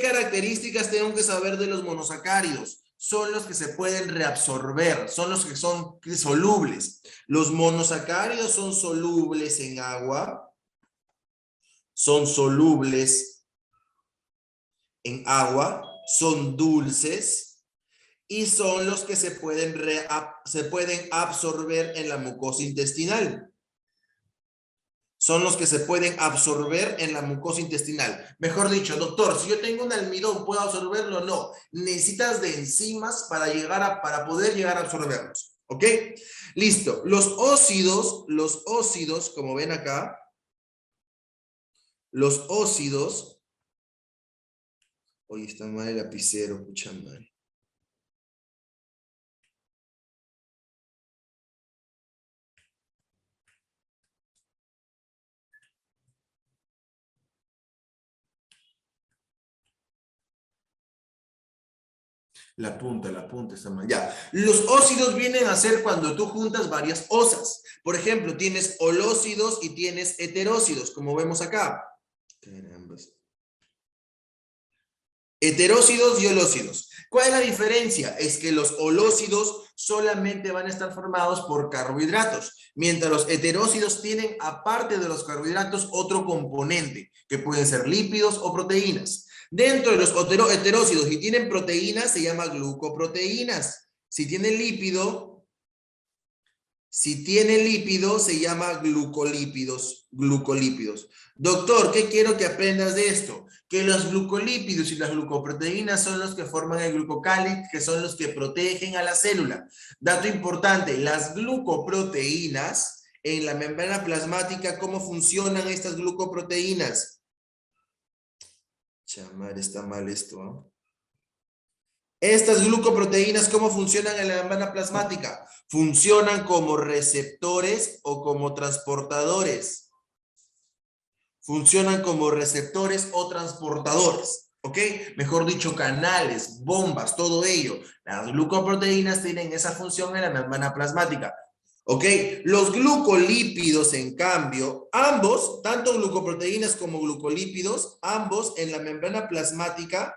características tengo que saber de los monosacáridos? Son los que se pueden reabsorber, son los que son solubles. Los monosacáridos son solubles en agua, son solubles en agua, son dulces y son los que se pueden absorber en la mucosa intestinal. Son los que se pueden absorber en la mucosa intestinal. Mejor dicho, doctor, si yo tengo un almidón, ¿puedo absorberlo? No. Necesitas de enzimas para poder llegar a absorberlos. ¿Ok? Listo. Los óxidos, como ven acá, los óxidos. Oye, está mal el lapicero, pucha madre. La punta está mal. Ya. Los óxidos vienen a ser cuando tú juntas varias osas. Por ejemplo, tienes holócidos y tienes heterócidos, como vemos acá. Carambas. Heterócidos y holócidos. ¿Cuál es la diferencia? Es que los holócidos solamente van a estar formados por carbohidratos, mientras los heterócidos tienen, aparte de los carbohidratos, otro componente, que pueden ser lípidos o proteínas. Dentro de los heterócidos, si tienen proteínas, se llama glucoproteínas. Si tienen lípido, se llama glucolípidos. Doctor, ¿qué quiero que aprendas de esto? Que los glucolípidos y las glucoproteínas son los que forman el glucocálido, que son los que protegen a la célula. Dato importante, las glucoproteínas, en la membrana plasmática, ¿cómo funcionan estas glucoproteínas? Chamar, está mal esto, ¿eh? Estas glucoproteínas, ¿cómo funcionan en la membrana plasmática? Funcionan como receptores o como transportadores. Funcionan como receptores o transportadores, ¿ok? Mejor dicho, canales, bombas, todo ello. Las glucoproteínas tienen esa función en la membrana plasmática, ¿ok? Los glucolípidos, en cambio, ambos, tanto glucoproteínas como glucolípidos, ambos en la membrana plasmática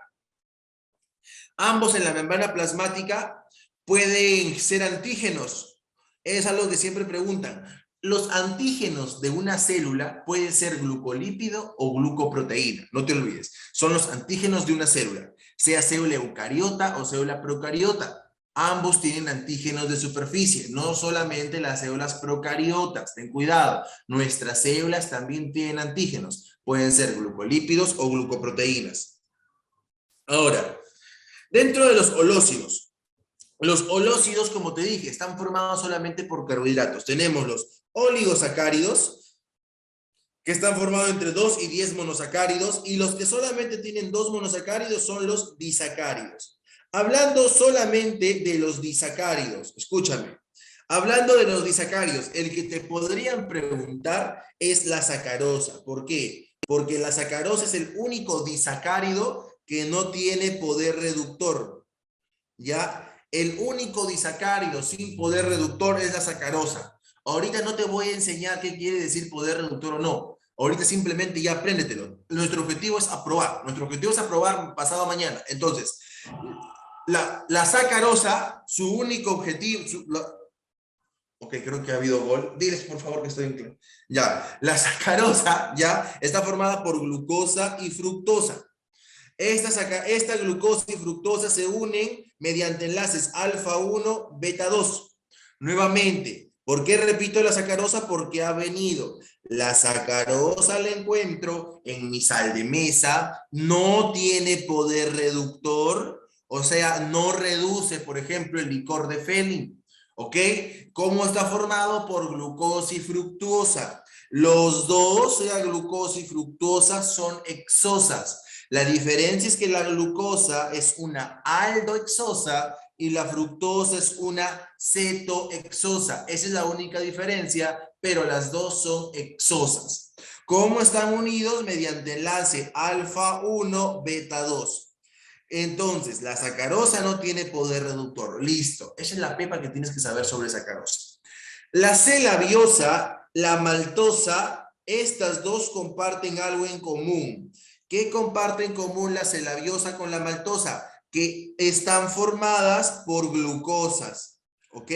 pueden ser antígenos. Es algo que siempre preguntan. Los antígenos de una célula pueden ser glucolípido o glucoproteína, no te olvides. Son los antígenos de una célula, sea célula eucariota o célula procariota. Ambos tienen antígenos de superficie, no solamente las células procariotas. Ten cuidado, nuestras células también tienen antígenos. Pueden ser glucolípidos o glucoproteínas. Ahora, dentro de los holócidos, como te dije, están formados solamente por carbohidratos. Tenemos los oligosacáridos, que están formados entre 2 y 10 monosacáridos, y los que solamente tienen 2 monosacáridos son los disacáridos. Hablando solamente de los disacáridos, escúchame, hablando de los disacáridos, el que te podrían preguntar es la sacarosa. ¿Por qué? Porque la sacarosa es el único disacárido que no tiene poder reductor, ¿ya? El único disacárido sin poder reductor es la sacarosa. Ahorita no te voy a enseñar qué quiere decir poder reductor o no. Ahorita simplemente ya apréndetelo. Nuestro objetivo es aprobar. Nuestro objetivo es aprobar pasado mañana. Entonces, la sacarosa, su único objetivo... Ok, creo que ha habido gol. Diles, por favor, que estoy en clase. Ya, la sacarosa ya está formada por glucosa y fructosa. Esta glucosa y fructosa se unen mediante enlaces alfa 1, beta 2. Nuevamente, ¿por qué repito la sacarosa? Porque ha venido. La sacarosa la encuentro en mi sal de mesa, no tiene poder reductor, o sea, no reduce, por ejemplo, el licor de Fehling. ¿Ok? ¿Cómo está formado? Por glucosa y fructosa. Los dos, sea glucosa y fructosa, son hexosas. La diferencia es que la glucosa es una aldohexosa y la fructosa es una cetohexosa. Esa es la única diferencia, pero las dos son hexosas. ¿Cómo están unidos? Mediante enlace alfa 1, beta 2. Entonces, la sacarosa no tiene poder reductor. Listo. Esa es la pepa que tienes que saber sobre sacarosa. La C-labiosa, la maltosa, estas dos comparten algo en común. ¿Qué comparte en común la celabiosa con la maltosa? Que están formadas por glucosas, ¿ok?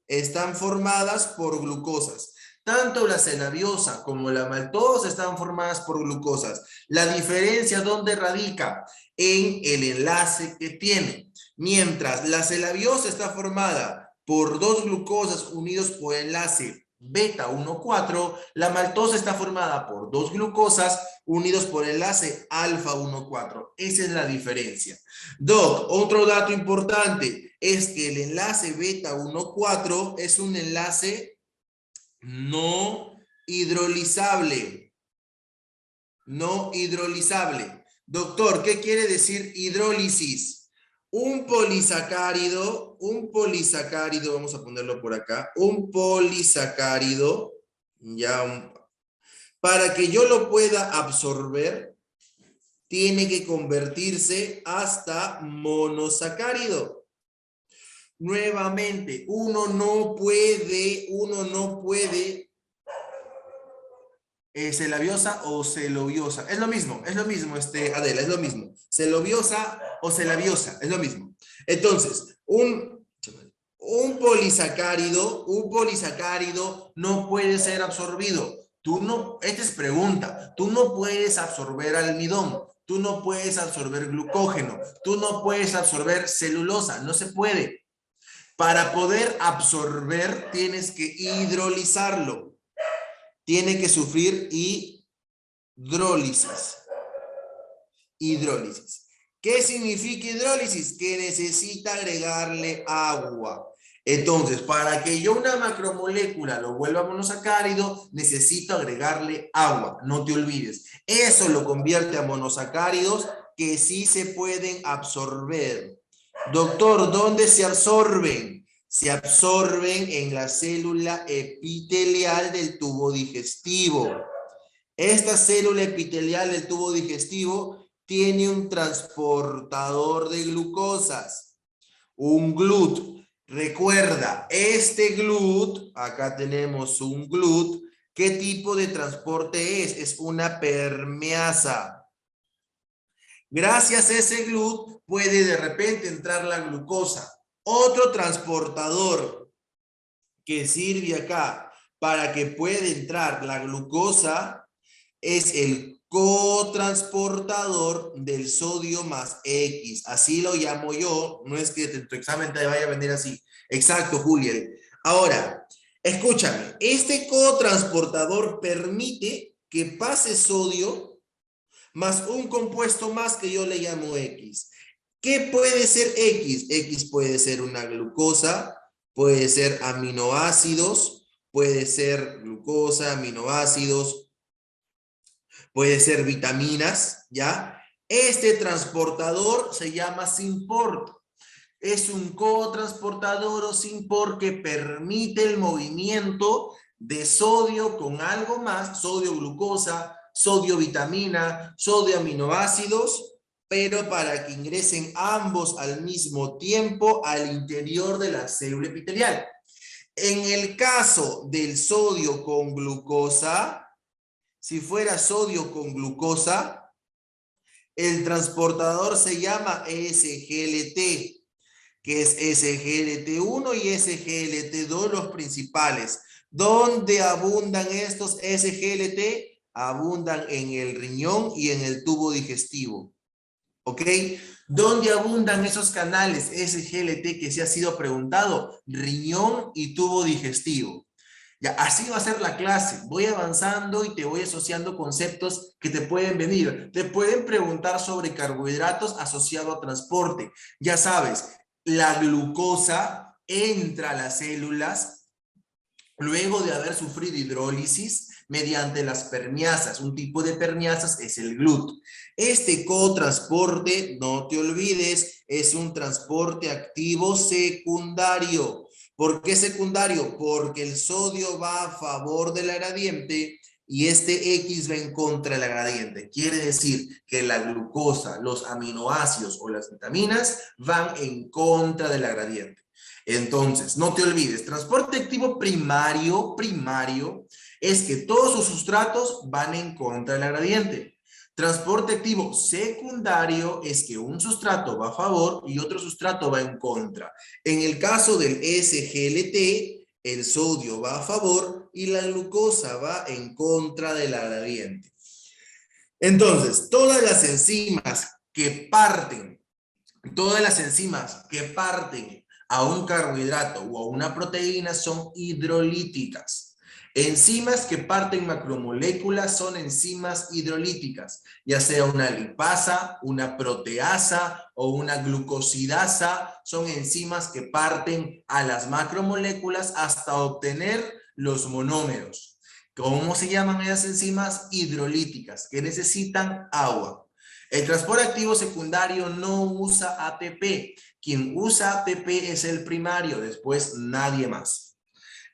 Están formadas por glucosas. Tanto la celabiosa como la maltosa están formadas por glucosas. La diferencia, ¿dónde radica? En el enlace que tiene. Mientras la celabiosa está formada por dos glucosas unidos por enlace beta 1,4, la maltosa está formada por dos glucosas unidos por enlace alfa 1,4. Esa es la diferencia. Doc, otro dato importante es que el enlace beta 1,4 es un enlace no hidrolizable. No hidrolizable. Doctor, ¿qué quiere decir hidrólisis? Un polisacárido, vamos a ponerlo por acá, un polisacárido, para que yo lo pueda absorber, tiene que convertirse hasta monosacárido. Nuevamente, uno no puede celabiosa o celobiosa. Es lo mismo, Adela, es lo mismo. Celobiosa o celabiosa, es lo mismo. Entonces, un polisacárido no puede ser absorbido. Esta es pregunta, tú no puedes absorber almidón, tú no puedes absorber glucógeno, tú no puedes absorber celulosa, no se puede. Para poder absorber tienes que hidrolizarlo. Tiene que sufrir hidrólisis. Hidrólisis. ¿Qué significa hidrólisis? Que necesita agregarle agua. Entonces, para que yo una macromolécula lo vuelva monosacárido, necesito agregarle agua. No te olvides. Eso lo convierte a monosacáridos que sí se pueden absorber. Doctor, ¿dónde se absorben? Se absorben en la célula epitelial del tubo digestivo. Esta célula epitelial del tubo digestivo tiene un transportador de glucosas, un GLUT. Recuerda, este GLUT, acá tenemos un GLUT, ¿qué tipo de transporte es? Es una permeasa. Gracias a ese GLUT puede de repente entrar la glucosa. Otro transportador que sirve acá para que pueda entrar la glucosa es el cotransportador del sodio más X. Así lo llamo yo. No es que tu examen te vaya a venir así. Exacto, Juliel. Ahora, escúchame. Este cotransportador permite que pase sodio más un compuesto más que yo le llamo X. ¿Qué puede ser X? X puede ser una glucosa, puede ser aminoácidos, puede ser glucosa, aminoácidos, puede ser vitaminas, ¿ya? Este transportador se llama SYNPORT. Es un cotransportador o SYNPORT que permite el movimiento de sodio con algo más, sodio glucosa, sodio vitamina, sodio aminoácidos, pero para que ingresen ambos al mismo tiempo al interior de la célula epitelial. En el caso del sodio con glucosa, si fuera sodio con glucosa, el transportador se llama SGLT, que es SGLT1 y SGLT2 los principales. ¿Dónde abundan estos SGLT? Abundan en el riñón y en el tubo digestivo. ¿Ok? ¿Dónde abundan esos canales SGLT que se ha sido preguntado? Riñón y tubo digestivo. Ya, así va a ser la clase. Voy avanzando y te voy asociando conceptos que te pueden venir. Te pueden preguntar sobre carbohidratos asociados a transporte. Ya sabes, la glucosa entra a las células luego de haber sufrido hidrólisis mediante las permeasas. Un tipo de permeasas es el GLUT. Este cotransporte, no te olvides, es un transporte activo secundario. ¿Por qué secundario? Porque el sodio va a favor del gradiente y este X va en contra del gradiente. Quiere decir que la glucosa, los aminoácidos o las vitaminas van en contra del gradiente. Entonces, no te olvides, transporte activo primario es que todos sus sustratos van en contra del gradiente. Transporte activo secundario es que un sustrato va a favor y otro sustrato va en contra. En el caso del SGLT, el sodio va a favor y la glucosa va en contra del gradiente. Entonces, todas las enzimas que parten a un carbohidrato o a una proteína son hidrolíticas. Enzimas que parten macromoléculas son enzimas hidrolíticas, ya sea una lipasa, una proteasa o una glucosidasa, son enzimas que parten a las macromoléculas hasta obtener los monómeros. ¿Cómo se llaman esas enzimas? Hidrolíticas, que necesitan agua. El transporte activo secundario no usa ATP. Quien usa ATP es el primario, después nadie más.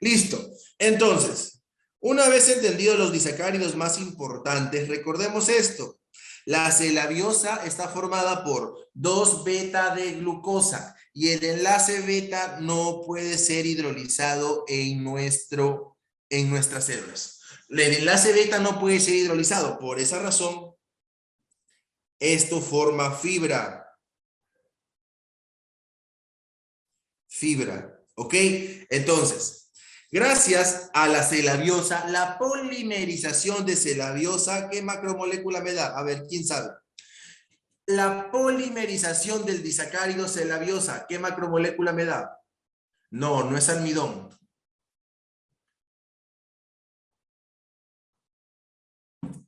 Listo. Entonces, una vez entendidos los disacáridos más importantes, recordemos esto. La C-labiosa está formada por 2 beta de glucosa y el enlace beta no puede ser hidrolizado en nuestras células. El enlace beta no puede ser hidrolizado. Por esa razón, esto forma fibra. Fibra, ¿ok? Entonces, gracias a la C-labiosa, la polimerización de C-labiosa, ¿qué macromolécula me da? A ver, ¿quién sabe? La polimerización del disacárido C-labiosa, ¿qué macromolécula me da? No, no es almidón.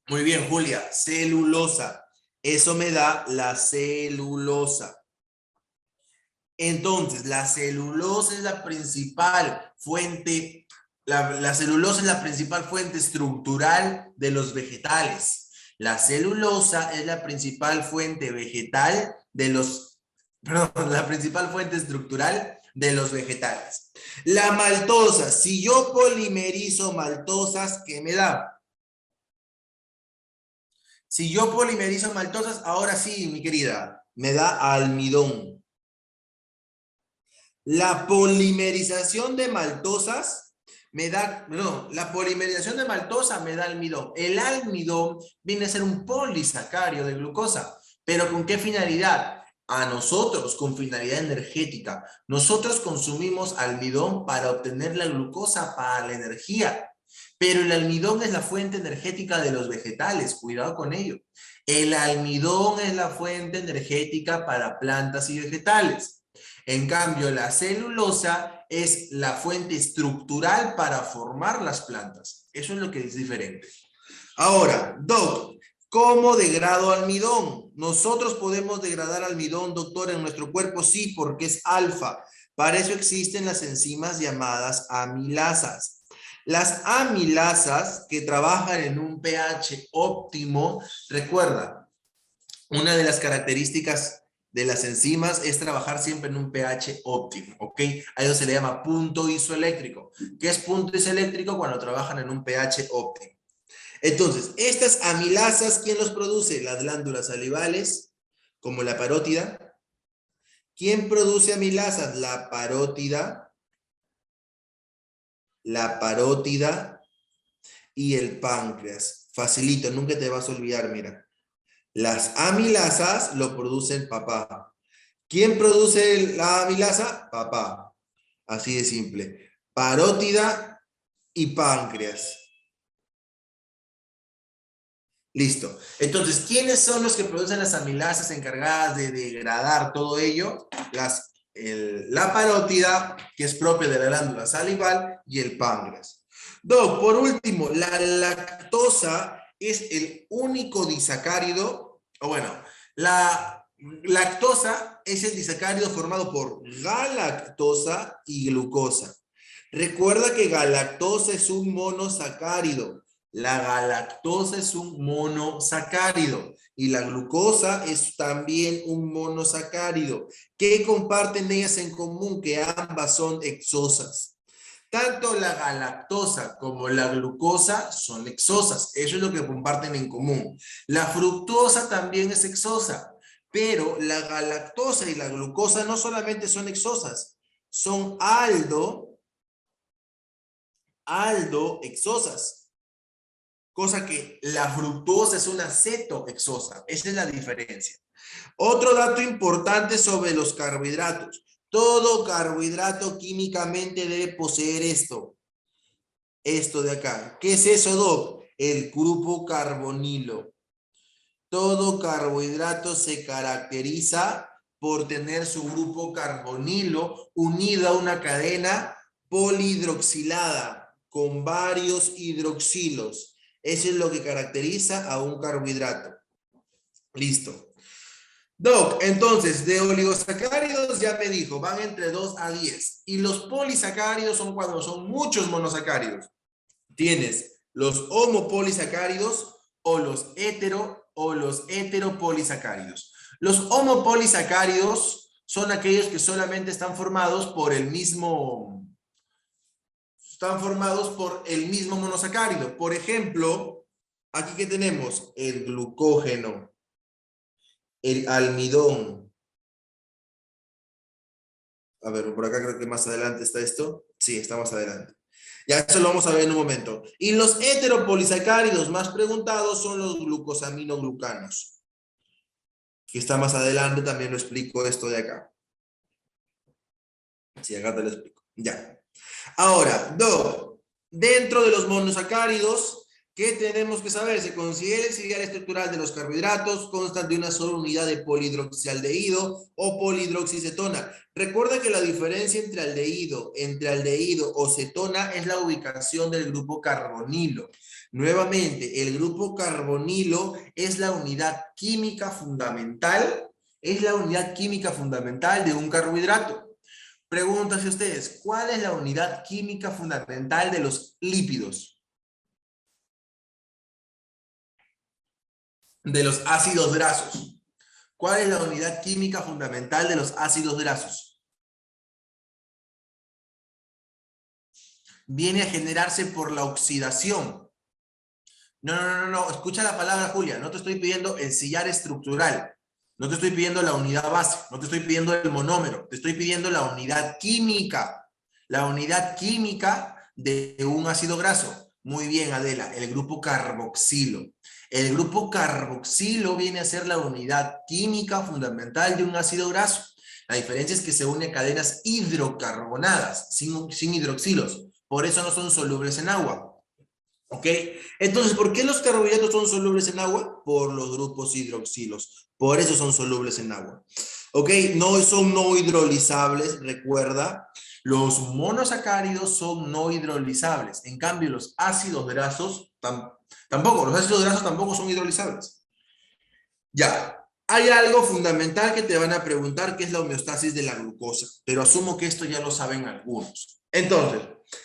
Muy bien, Julia, celulosa. Eso me da la celulosa. Entonces, la celulosa es la principal fuente, la celulosa es la principal fuente estructural de los vegetales. La celulosa es la principal fuente vegetal de los, perdón, la principal fuente estructural de los vegetales. La maltosa, si yo polimerizo maltosas, ¿qué me da? Si yo polimerizo maltosas, ahora sí, mi querida, me da almidón. La polimerización de maltosas me da, no, la polimerización de maltosa me da almidón. El almidón viene a ser un polisacario de glucosa, pero ¿con qué finalidad? A nosotros, con finalidad energética. Nosotros consumimos almidón para obtener la glucosa para la energía, pero el almidón es la fuente energética de los vegetales, cuidado con ello. El almidón es la fuente energética para plantas y vegetales. En cambio, la celulosa es la fuente estructural para formar las plantas. Eso es lo que es diferente. Ahora, Doc, ¿cómo degrado almidón? ¿Nosotros podemos degradar almidón, doctor, en nuestro cuerpo? Sí, porque es alfa. Para eso existen las enzimas llamadas amilasas. Las amilasas que trabajan en un pH óptimo, recuerda, una de las características de las enzimas es trabajar siempre en un pH óptimo, ¿ok? A eso se le llama punto isoeléctrico. ¿Qué es punto isoeléctrico? Cuando trabajan en un pH óptimo. Entonces, estas amilasas, ¿quién los produce? Las glándulas salivales, como la parótida. ¿Quién produce amilasas? La parótida y el páncreas. Facilito, nunca te vas a olvidar, mira. Las amilasas lo producen papá. ¿Quién produce la amilasa? Papá. Así de simple. Parótida y páncreas. Listo. Entonces, ¿quiénes son los que producen las amilasas encargadas de degradar todo ello? La parótida, que es propia de la glándula salival, y el páncreas. Doc, por último, la lactosa es el único disacárido, o bueno, la lactosa es el disacárido formado por galactosa y glucosa. Recuerda que galactosa es un monosacárido. La galactosa es un monosacárido y la glucosa es también un monosacárido. ¿Qué comparten ellas en común? Que ambas son exosas. Tanto la galactosa como la glucosa son exosas. Eso es lo que comparten en común. La fructosa también es exosa, pero la galactosa y la glucosa no solamente son exosas, son aldoexosas. cosa que la fructuosa es una cetohexosa. Esa es la diferencia. Otro dato importante sobre los carbohidratos. Todo carbohidrato químicamente debe poseer esto. Esto de acá. ¿Qué es eso, Doc? El grupo carbonilo. Todo carbohidrato se caracteriza por tener su grupo carbonilo unido a una cadena polihidroxilada con varios hidroxilos. Eso es lo que caracteriza a un carbohidrato. Listo. Doc, entonces, de oligosacáridos ya me dijo, van entre 2 a 10. Y los polisacáridos son cuando son muchos monosacáridos. Tienes los homopolisacáridos o los heteropolisacáridos. Los homopolisacáridos son aquellos que solamente están formados por el mismo monosacárido. Por ejemplo, aquí que tenemos el glucógeno, el almidón. A ver, por acá creo que más adelante está esto. Sí, está más adelante. Ya eso lo vamos a ver en un momento. Y los heteropolisacáridos más preguntados son los glucosaminoglucanos. Que está más adelante, también lo explico esto de acá. Sí, acá te lo explico. Ya. Ahora, dentro de los monosacáridos, ¿qué tenemos que saber? Se considera el serial estructural de los carbohidratos, constan de una sola unidad de polihidroxialdehído o polihidroxicetona. Recuerda que la diferencia entre aldehído o cetona es la ubicación del grupo carbonilo. Nuevamente, el grupo carbonilo es la unidad química fundamental, de un carbohidrato. Pregúntense ustedes, ¿cuál es la unidad química fundamental de los lípidos? De los ácidos grasos. ¿Cuál es la unidad química fundamental de los ácidos grasos? Viene a generarse por la oxidación. No, escucha la palabra, Julia, no te estoy pidiendo el sillar estructural, no te estoy pidiendo la unidad base, no te estoy pidiendo el monómero, te estoy pidiendo la unidad química de un ácido graso. Muy bien, Adela, el grupo carboxilo. El grupo carboxilo viene a ser la unidad química fundamental de un ácido graso. La diferencia es que se une a cadenas hidrocarbonadas, sin hidroxilos. Por eso no son solubles en agua. ¿Ok? Entonces, ¿por qué los carbohidratos son solubles en agua? Por los grupos hidroxilos. Por eso son solubles en agua. ¿Ok? No son no hidrolizables, recuerda. Los monosacáridos son no hidrolizables. En cambio, los ácidos grasos tampoco son hidrolizables. Ya. Hay algo fundamental que te van a preguntar, que es la homeostasis de la glucosa. Pero asumo que esto ya lo saben algunos. Entonces,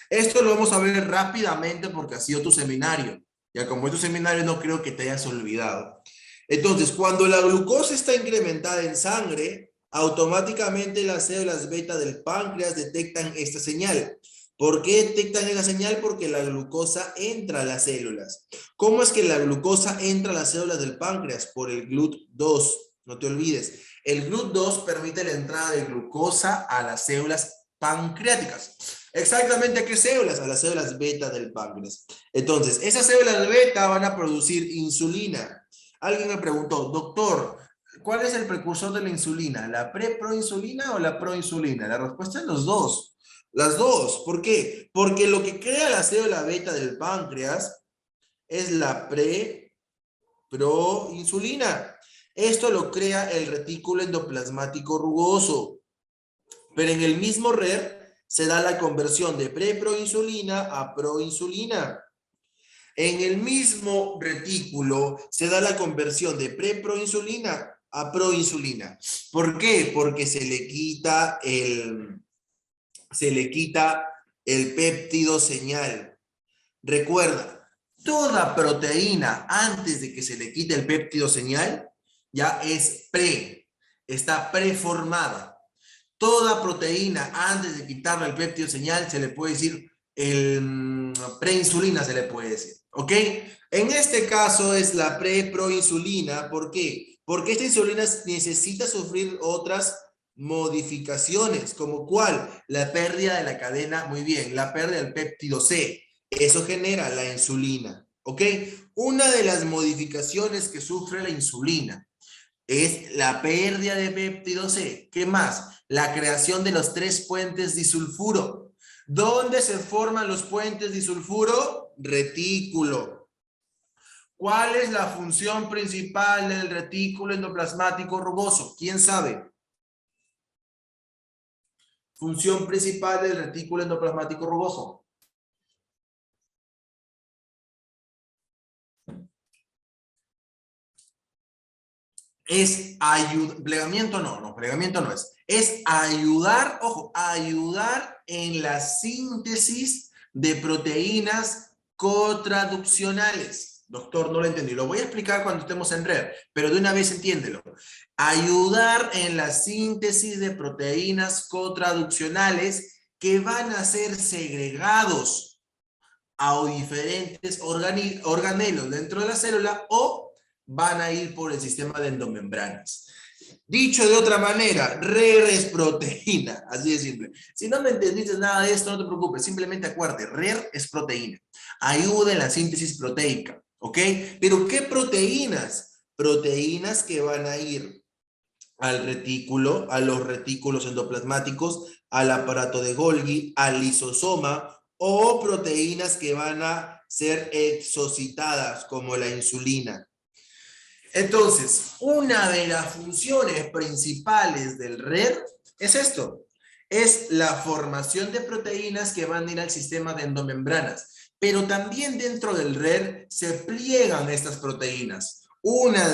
esto lo vamos a ver rápidamente porque ha sido tu seminario. Ya como es tu seminario, no creo que te hayas olvidado. Entonces, cuando la glucosa está incrementada en sangre, automáticamente las células beta del páncreas detectan esta señal. ¿Por qué detectan esa señal? Porque la glucosa entra a las células. ¿Cómo es que la glucosa entra a las células del páncreas? Por el GLUT2. No te olvides. El GLUT2 permite la entrada de glucosa a las células pancreáticas. ¿Exactamente a qué células? A las células beta del páncreas. Entonces, esas células beta van a producir insulina. Alguien me preguntó, doctor, ¿cuál es el precursor de la insulina? ¿La preproinsulina o la proinsulina? La respuesta es los dos. Las dos. ¿Por qué? Porque lo que crea la célula beta del páncreas es la proinsulina. Esto lo crea el retículo endoplasmático rugoso. Pero en el mismo RER se da la conversión de preproinsulina a proinsulina. En el mismo retículo se da la conversión de preproinsulina a proinsulina. ¿Por qué? Porque se le quita el péptido señal. Recuerda, toda proteína antes de que se le quite el péptido señal ya está preformada. Toda proteína antes de quitarle el péptido señal se le puede decir preinsulina, se le puede decir. ¿Ok? En este caso es la preproinsulina. ¿Por qué? Porque esta insulina necesita sufrir otras modificaciones, como ¿cuál? La pérdida de la cadena, muy bien, la pérdida del péptido C. Eso genera la insulina. ¿ok? Una de las modificaciones que sufre la insulina es la pérdida de péptido C. ¿Qué más? La creación de los 3 puentes disulfuro. ¿Dónde se forman los puentes disulfuro? Retículo. ¿Cuál es la función principal del retículo endoplasmático rugoso? ¿Quién sabe? Función principal del retículo endoplasmático rugoso. Es ayudar, plegamiento no, plegamiento no es. Es ayudar, ojo, ayudar en la síntesis de proteínas cotraduccionales. Doctor, no lo entendí. Lo voy a explicar cuando estemos en red, pero de una vez entiéndelo. Ayudar en la síntesis de proteínas cotraduccionales que van a ser segregados a diferentes organelos dentro de la célula o van a ir por el sistema de endomembranas. Dicho de otra manera, RER es proteína, así de simple. Si no me entendiste nada de esto, no te preocupes, simplemente acuérdate, RER es proteína. Ayuda en la síntesis proteica, ¿ok? Pero ¿qué proteínas? Proteínas que van a ir al retículo, a los retículos endoplasmáticos, al aparato de Golgi, al lisosoma, o proteínas que van a ser exocitadas, como la insulina. Entonces, una de las funciones principales del RER es esto, es la formación de proteínas que van a ir al sistema de endomembranas, pero también dentro del RER se pliegan estas proteínas. Una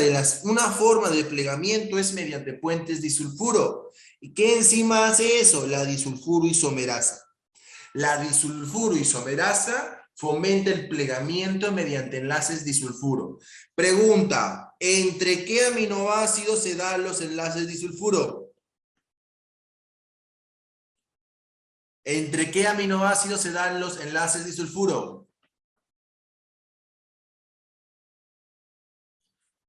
forma de plegamiento es mediante puentes disulfuro. ¿Y qué enzima hace eso? La disulfuro isomerasa. La disulfuro isomerasa fomenta el plegamiento mediante enlaces disulfuro. Pregunta, ¿entre qué aminoácidos se dan los enlaces disulfuro? ¿Entre qué aminoácidos se dan los enlaces disulfuro?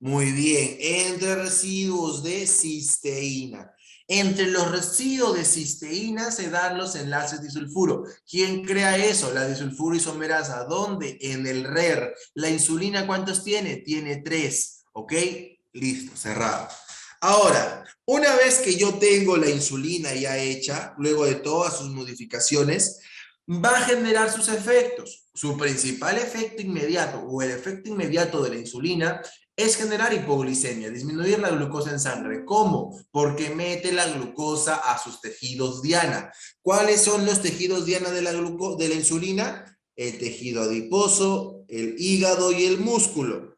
Muy bien, entre residuos de cisteína. Entre los residuos de cisteína se dan los enlaces disulfuro. ¿Quién crea eso? La disulfuro isomerasa. ¿Dónde? En el RER. ¿La insulina cuántos tiene? Tiene 3. ¿Ok? Listo, cerrado. Ahora, una vez que yo tengo la insulina ya hecha, luego de todas sus modificaciones, va a generar sus efectos. Su principal efecto inmediato o el efecto inmediato de la insulina es generar hipoglicemia, disminuir la glucosa en sangre. ¿Cómo? Porque mete la glucosa a sus tejidos diana. ¿Cuáles son los tejidos diana de la insulina? El tejido adiposo, el hígado y el músculo.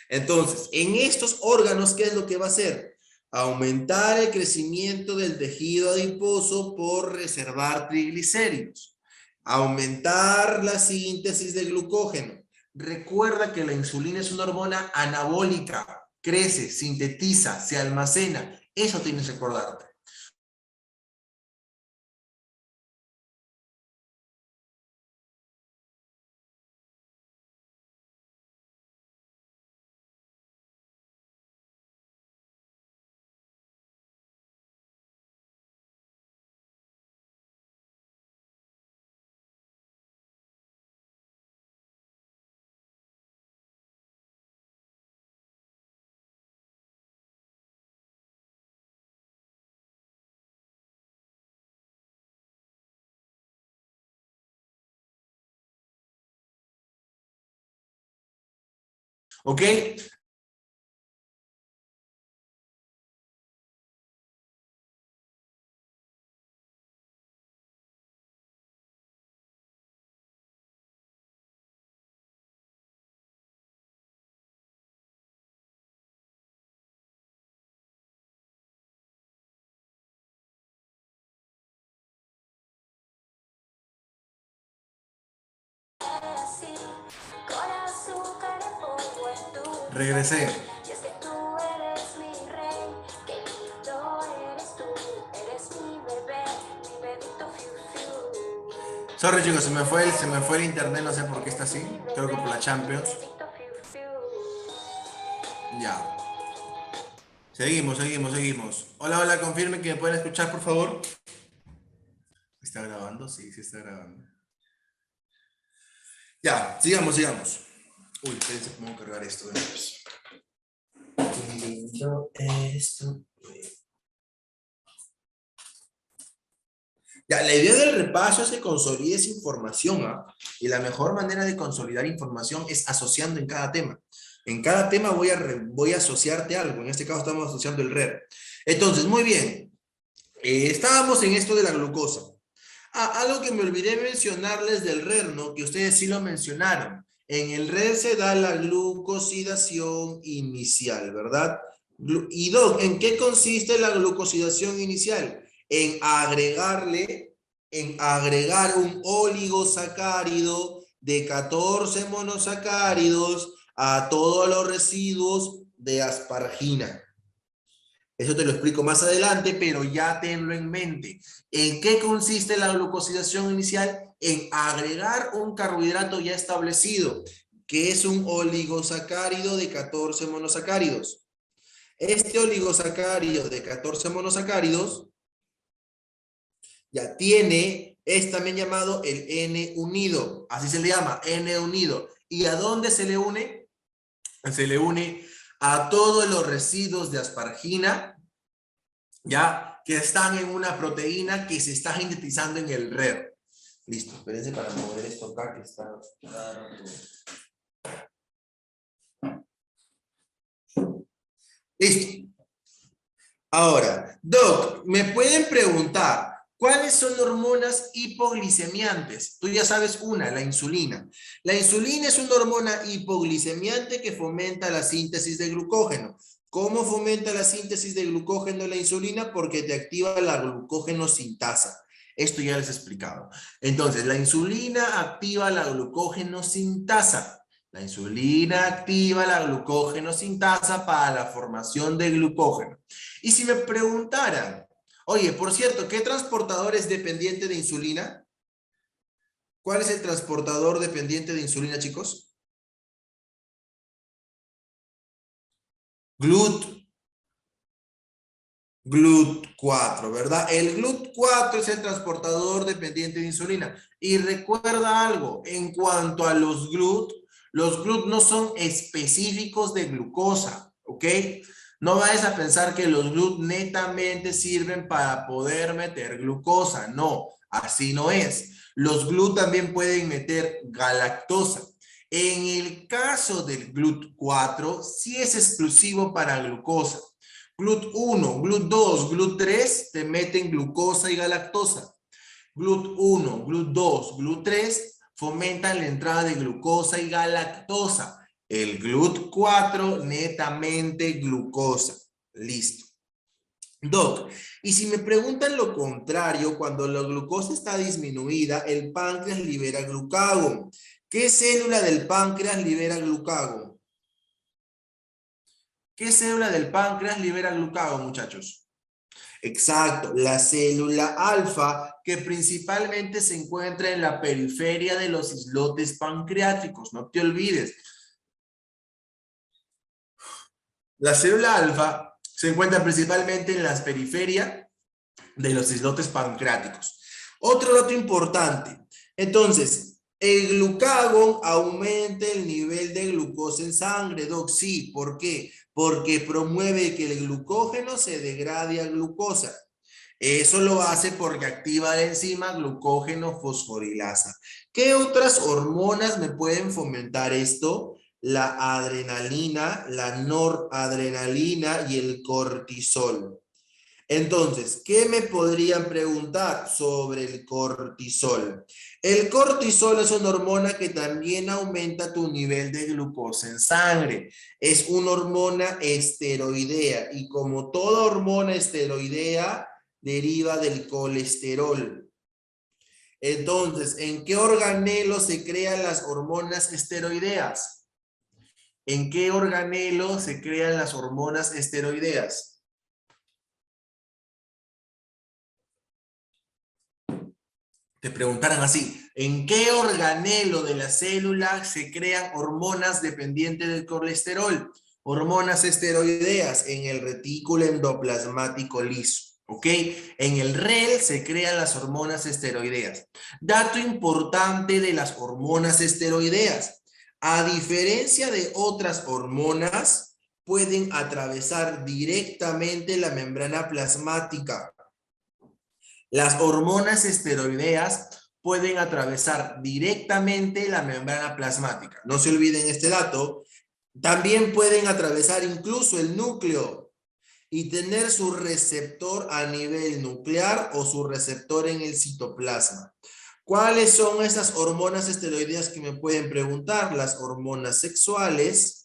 Entonces, en estos órganos, ¿qué es lo que va a hacer? Aumentar el crecimiento del tejido adiposo por reservar triglicéridos. Aumentar la síntesis de glucógeno. Recuerda que la insulina es una hormona anabólica, crece, sintetiza, se almacena. Eso tienes que recordarte. ¿Ok? Regresé. Sorry chicos, se me fue el internet, no sé por qué está así. Creo que por la Champions. Ya. Seguimos. Hola, hola, confirme que me pueden escuchar, por favor. ¿Está grabando? Sí, sí está grabando. Ya, sigamos. Uy, espérense, ¿cómo cargar esto? Qué lindo esto. Ya, la idea del repaso es que consolides información, ¿ah? Y la mejor manera de consolidar información es asociando en cada tema. En cada tema voy a asociarte algo. En este caso estamos asociando el RER. Entonces, muy bien. Estábamos en esto de la glucosa. Algo que me olvidé mencionarles del RER, ¿no? Que ustedes sí lo mencionaron. En el RER se da la glucosidación inicial, ¿verdad? Y Doc, ¿en qué consiste la glucosidación inicial? En agregar un oligosacárido de 14 monosacáridos a todos los residuos de asparagina. Eso te lo explico más adelante, pero ya tenlo en mente. ¿En qué consiste la glucosidación inicial? En agregar un carbohidrato ya establecido, que es un oligosacárido de 14 monosacáridos. Este oligosacárido de 14 monosacáridos ya tiene, es también llamado el N-unido, así se le llama, N-unido. ¿Y a dónde se le une? Se le une a todos los residuos de asparagina, ya, que están en una proteína que se está sintetizando en el RER. Listo, espérense para mover esto acá que está claro. Listo. Ahora, Doc, me pueden preguntar, ¿cuáles son hormonas hipoglicemiantes? Tú ya sabes una, la insulina. La insulina es una hormona hipoglicemiante que fomenta la síntesis de glucógeno. ¿Cómo fomenta la síntesis de glucógeno la insulina? Porque te activa la glucógeno sintasa. Esto ya les he explicado. Entonces, la insulina activa la glucógeno sintasa. La insulina activa la glucógeno sintasa para la formación de glucógeno. Y si me preguntaran, oye, por cierto, ¿qué transportador es dependiente de insulina? ¿Cuál es el transportador dependiente de insulina, chicos? GLUT4, ¿verdad? El GLUT4 es el transportador dependiente de insulina. Y recuerda algo, en cuanto a los GLUT no son específicos de glucosa, ¿ok? No vayas a pensar que los GLUT netamente sirven para poder meter glucosa. No, así no es. Los GLUT también pueden meter galactosa. En el caso del GLUT4, sí es exclusivo para glucosa. GLUT1, GLUT2, GLUT3 te meten glucosa y galactosa. GLUT1, GLUT2, GLUT3 fomentan la entrada de glucosa y galactosa. El GLUT4 netamente glucosa. Listo. Doc, y si me preguntan lo contrario, cuando la glucosa está disminuida, el páncreas libera glucagón. ¿Qué célula del páncreas libera glucagón? ¿Qué célula del páncreas libera glucagón, muchachos? Exacto, la célula alfa, que principalmente se encuentra en la periferia de los islotes pancreáticos, no te olvides. La célula alfa se encuentra principalmente en las periferias de los islotes pancreáticos. Otro dato importante, entonces, el glucagón aumenta el nivel de glucosa en sangre, Doc, sí, ¿por qué? Porque promueve que el glucógeno se degrade a glucosa. Eso lo hace porque activa la enzima glucógeno fosforilasa. ¿Qué otras hormonas me pueden fomentar esto? La adrenalina, la noradrenalina y el cortisol. Entonces, ¿qué me podrían preguntar sobre el cortisol? El cortisol es una hormona que también aumenta tu nivel de glucosa en sangre. Es una hormona esteroidea y como toda hormona esteroidea, deriva del colesterol. Entonces, ¿en qué organelo se crean las hormonas esteroideas? ¿En qué organelo se crean las hormonas esteroideas? Te preguntaran así, ¿en qué organelo de la célula se crean hormonas dependientes del colesterol? Hormonas esteroideas en el retículo endoplasmático liso. ¿Ok? En el REL se crean las hormonas esteroideas. Dato importante de las hormonas esteroideas. A diferencia de otras hormonas, pueden atravesar directamente la membrana plasmática. Las hormonas esteroideas pueden atravesar directamente la membrana plasmática. No se olviden este dato. También pueden atravesar incluso el núcleo y tener su receptor a nivel nuclear o su receptor en el citoplasma. ¿Cuáles son esas hormonas esteroideas que me pueden preguntar? Las hormonas sexuales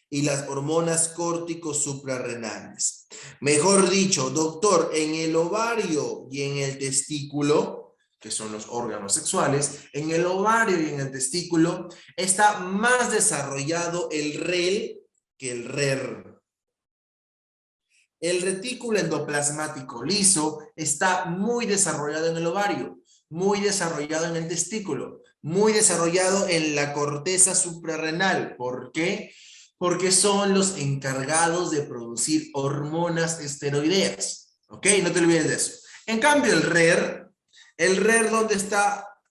y las hormonas córticos suprarrenales. Mejor dicho, doctor, en el ovario y en el testículo, que son los órganos sexuales, en el ovario y en el testículo está más desarrollado el REL que el RER. El retículo endoplasmático liso está muy desarrollado en el ovario, muy desarrollado en el testículo, muy desarrollado en la corteza suprarrenal. ¿Por qué? Porque son los encargados de producir hormonas esteroideas. ¿Ok? No te olvides de eso. En cambio, el RER,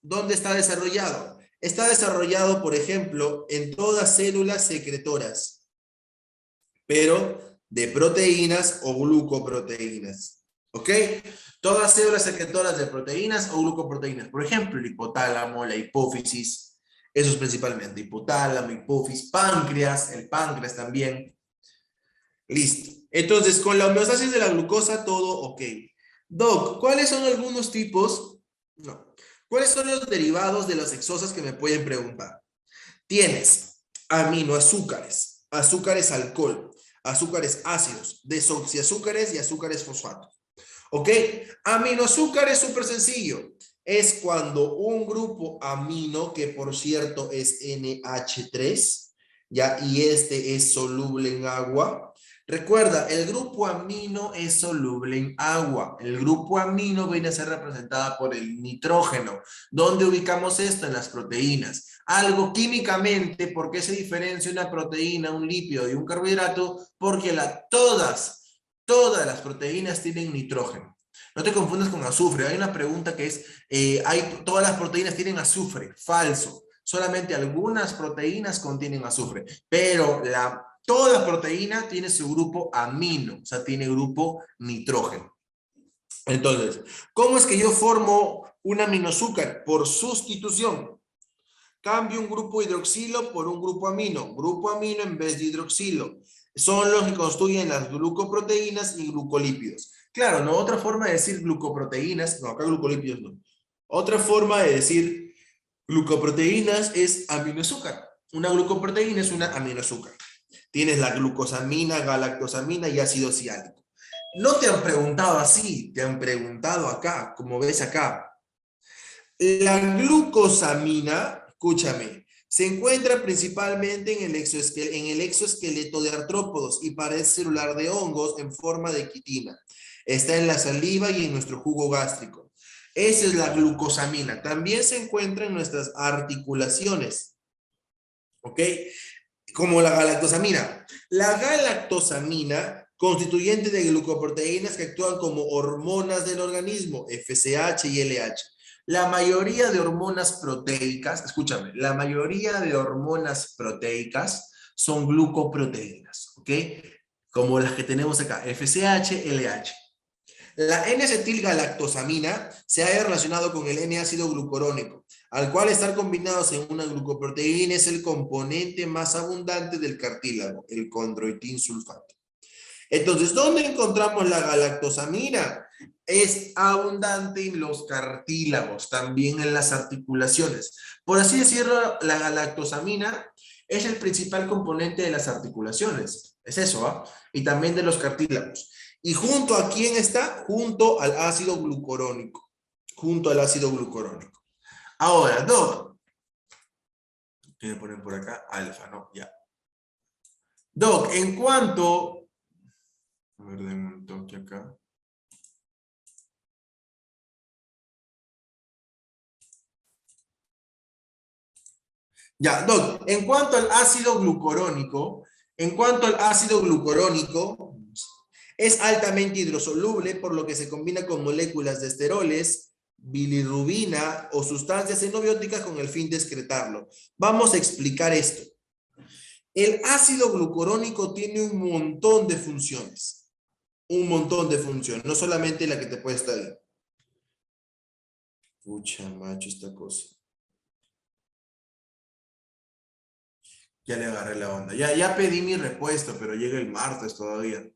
¿dónde está desarrollado? Está desarrollado, por ejemplo, en todas células secretoras, pero de proteínas o glucoproteínas. ¿Ok? Todas células secretoras de proteínas o glucoproteínas. Por ejemplo, el hipotálamo, la hipófisis. Eso es principalmente. Hipotálamo, hipófisis, páncreas, el páncreas también. Listo. Entonces, con la homeostasis de la glucosa, todo ok. Doc, ¿cuáles son algunos tipos? No. ¿Cuáles son los derivados de las hexosas que me pueden preguntar? Tienes aminoazúcares, azúcares alcohol, azúcares ácidos, desoxiazúcares y azúcares fosfatos. ¿Ok? Aminoazúcar es súper sencillo. Es cuando un grupo amino, que por cierto es NH3, ¿ya? Y este es soluble en agua. Recuerda, el grupo amino es soluble en agua. El grupo amino viene a ser representada por el nitrógeno. ¿Dónde ubicamos esto? En las proteínas. Algo químicamente, ¿por qué se diferencia una proteína, un lípido y un carbohidrato? Porque todas las proteínas tienen nitrógeno. No te confundas con azufre. Hay una pregunta que es, todas las proteínas tienen azufre. Falso. Solamente algunas proteínas contienen azufre. Pero toda proteína tiene su grupo amino, o sea, tiene grupo nitrógeno. Entonces, ¿cómo es que yo formo un aminoazúcar? Por sustitución. Cambio un grupo hidroxilo por un grupo amino. Grupo amino en vez de hidroxilo. Son los que construyen las glucoproteínas y glucolípidos. Claro, no otra forma de decir glucoproteínas, no, acá glucolípidos no. Otra forma de decir glucoproteínas es aminoazúcar. Una glucoproteína es una aminoazúcar. Tienes la glucosamina, galactosamina y ácido ciálico. No te han preguntado así, te han preguntado acá, como ves acá. La glucosamina, escúchame, se encuentra principalmente en el exoesqueleto de artrópodos y pared celular de hongos en forma de quitina. Está en la saliva y en nuestro jugo gástrico. Esa es la glucosamina. También se encuentra en nuestras articulaciones. ¿Ok? Como la galactosamina. La galactosamina, constituyente de glucoproteínas que actúan como hormonas del organismo, FSH y LH. La mayoría de hormonas proteicas, escúchame, la mayoría de hormonas proteicas son glucoproteínas, ¿ok? Como las que tenemos acá, FSH, LH. La N-acetilgalactosamina se ha relacionado con el N-ácido glucurónico, al cual estar combinados en una glucoproteína es el componente más abundante del cartílago, el condroitin sulfato. Entonces, ¿dónde encontramos la galactosamina? Es abundante en los cartílagos, también en las articulaciones. Por así decirlo, la galactosamina es el principal componente de las articulaciones. Es eso, ¿ah? Y también de los cartílagos. ¿Y junto a quién está? Junto al ácido glucurónico. Junto al ácido glucurónico. Ahora, Doc. Voy a poner por acá alfa, ¿no? Ya. Doc, en cuanto... A ver, denme un toque acá. Ya, Doc, en cuanto al ácido glucurónico, es altamente hidrosoluble, por lo que se combina con moléculas de esteroles, bilirrubina o sustancias xenobióticas con el fin de excretarlo. Vamos a explicar esto. El ácido glucurónico tiene un montón de funciones. Un montón de funciones, no solamente la que te puede estar ahí. Pucha, macho, esta cosa. Ya le agarré la onda. Ya pedí mi repuesto, pero llega el martes todavía.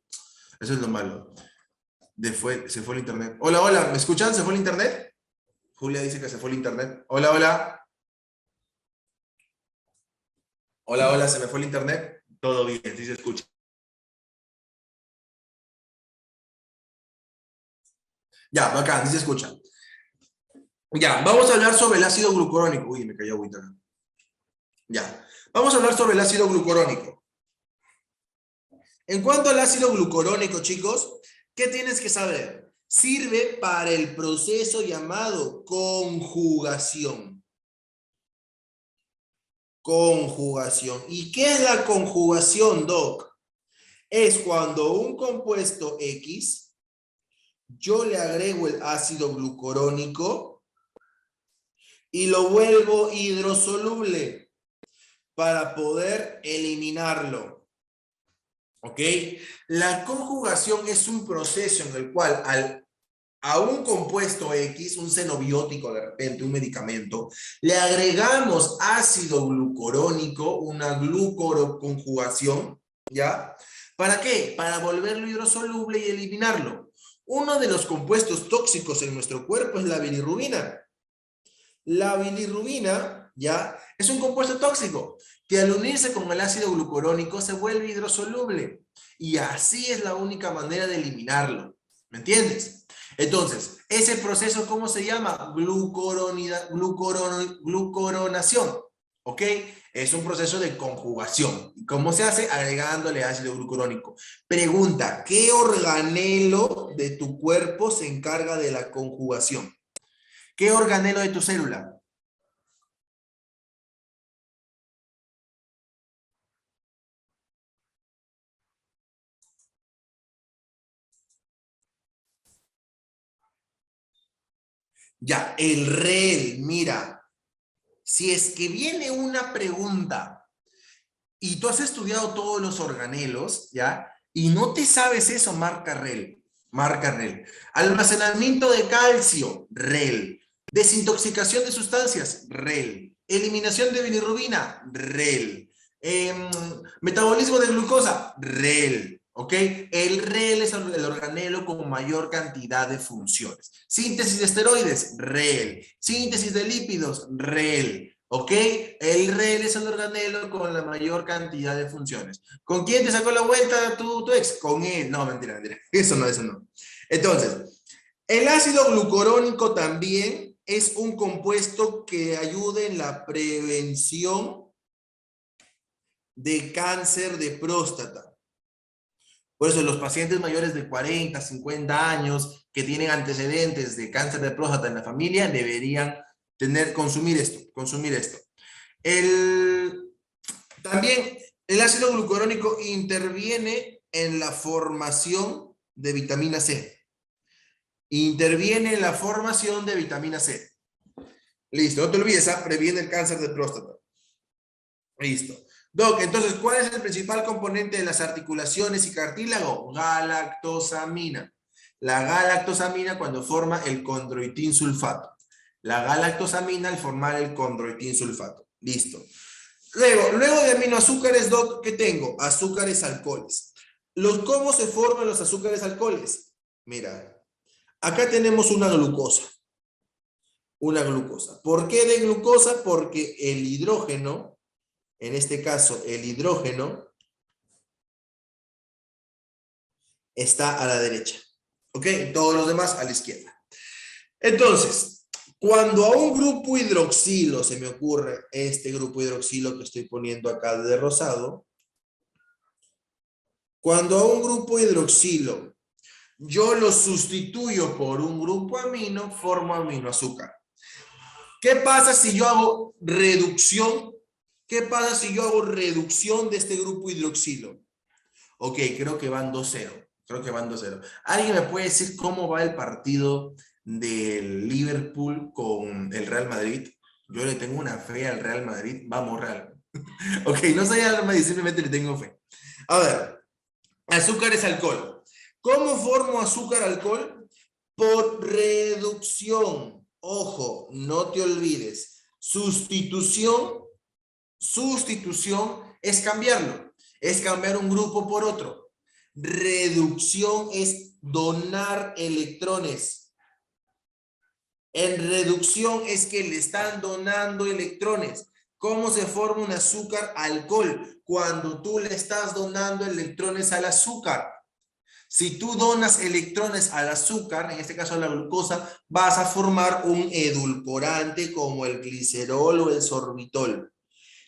Eso es lo malo. Se fue el internet. Hola, hola, ¿me escuchan? ¿Se fue el internet? Julia dice que se fue el internet. Hola, hola. Hola, hola, ¿se me fue el internet? Todo bien, sí se escucha. Ya, bacán, sí se escucha. Ya, vamos a hablar sobre el ácido glucurónico. Uy, me cayó agüita acá. Ya, vamos a hablar sobre el ácido glucurónico. En cuanto al ácido glucurónico, chicos, ¿qué tienes que saber? Sirve para el proceso llamado conjugación. Conjugación. ¿Y qué es la conjugación, Doc? Es cuando un compuesto X, yo le agrego el ácido glucurónico y lo vuelvo hidrosoluble para poder eliminarlo. ¿Ok? La conjugación es un proceso en el cual a un compuesto X, un xenobiótico de repente, un medicamento, le agregamos ácido glucurónico, una glucoroconjugación, ¿ya? ¿Para qué? Para volverlo hidrosoluble y eliminarlo. Uno de los compuestos tóxicos en nuestro cuerpo es la bilirrubina. La bilirrubina, ¿ya? Es un compuesto tóxico que al unirse con el ácido glucurónico se vuelve hidrosoluble. Y así es la única manera de eliminarlo. ¿Me entiendes? Entonces, ese proceso, ¿cómo se llama? Glucoronación. ¿Ok? Es un proceso de conjugación. ¿Cómo se hace? Agregándole ácido glucurónico. Pregunta, ¿qué organelo de tu cuerpo se encarga de la conjugación? ¿Qué organelo de tu célula? Ya, el REL, mira, si es que viene una pregunta y tú has estudiado todos los organelos, ¿ya? Y no te sabes eso, marca REL, marca REL. Almacenamiento de calcio, REL. Desintoxicación de sustancias, REL. Eliminación de bilirrubina, REL. Metabolismo de glucosa, REL. ¿Ok? El REL es el organelo con mayor cantidad de funciones. Síntesis de esteroides, REL. Síntesis de lípidos, REL. ¿Ok? El REL es el organelo con la mayor cantidad de funciones. ¿Con quién te sacó la vuelta tu ex? Con él. No, mentira, mentira. Eso no, eso no. Entonces, el ácido glucurónico también es un compuesto que ayuda en la prevención de cáncer de próstata. Por eso los pacientes mayores de 40, 50 años que tienen antecedentes de cáncer de próstata en la familia deberían consumir esto, consumir esto. También el ácido glucurónico interviene en la formación de vitamina C. Interviene en la formación de vitamina C. Listo, no te olvides, previene el cáncer de próstata. Listo. Doc, entonces, ¿cuál es el principal componente de las articulaciones y cartílago? Galactosamina. La galactosamina cuando forma el condroitin sulfato. La galactosamina al formar el condroitin sulfato. Listo. Luego de aminoazúcares, Doc, ¿qué tengo? Azúcares alcoholes. ¿Cómo se forman los azúcares alcoholes? Mira, acá tenemos una glucosa. Una glucosa. ¿Por qué de glucosa? Porque el hidrógeno, en este caso el hidrógeno, está a la derecha. ¿Ok? Todos los demás a la izquierda. Entonces, cuando a un grupo hidroxilo, se me ocurre este grupo hidroxilo que estoy poniendo acá de rosado, cuando a un grupo hidroxilo yo lo sustituyo por un grupo amino, formo aminoazúcar. ¿Qué pasa si yo hago reducción? ¿Qué pasa si yo hago reducción de este grupo hidroxilo? Ok, creo que van 2-0. Creo que van 2-0. ¿Alguien me puede decir cómo va el partido del Liverpool con el Real Madrid. Yo le tengo una fe al Real Madrid. Vamos, Real. Ok, no soy al Madrid, simplemente le tengo fe. A ver, azúcar es alcohol. ¿Cómo formo azúcar-alcohol? Por reducción. Ojo, no te olvides. Sustitución es cambiarlo. Es cambiar un grupo por otro. Reducción es donar electrones. En reducción es que le están donando electrones. ¿Cómo se forma un azúcar-alcohol? Cuando tú le estás donando electrones al azúcar. Si tú donas electrones al azúcar, en este caso a la glucosa, vas a formar un edulcorante como el glicerol o el sorbitol.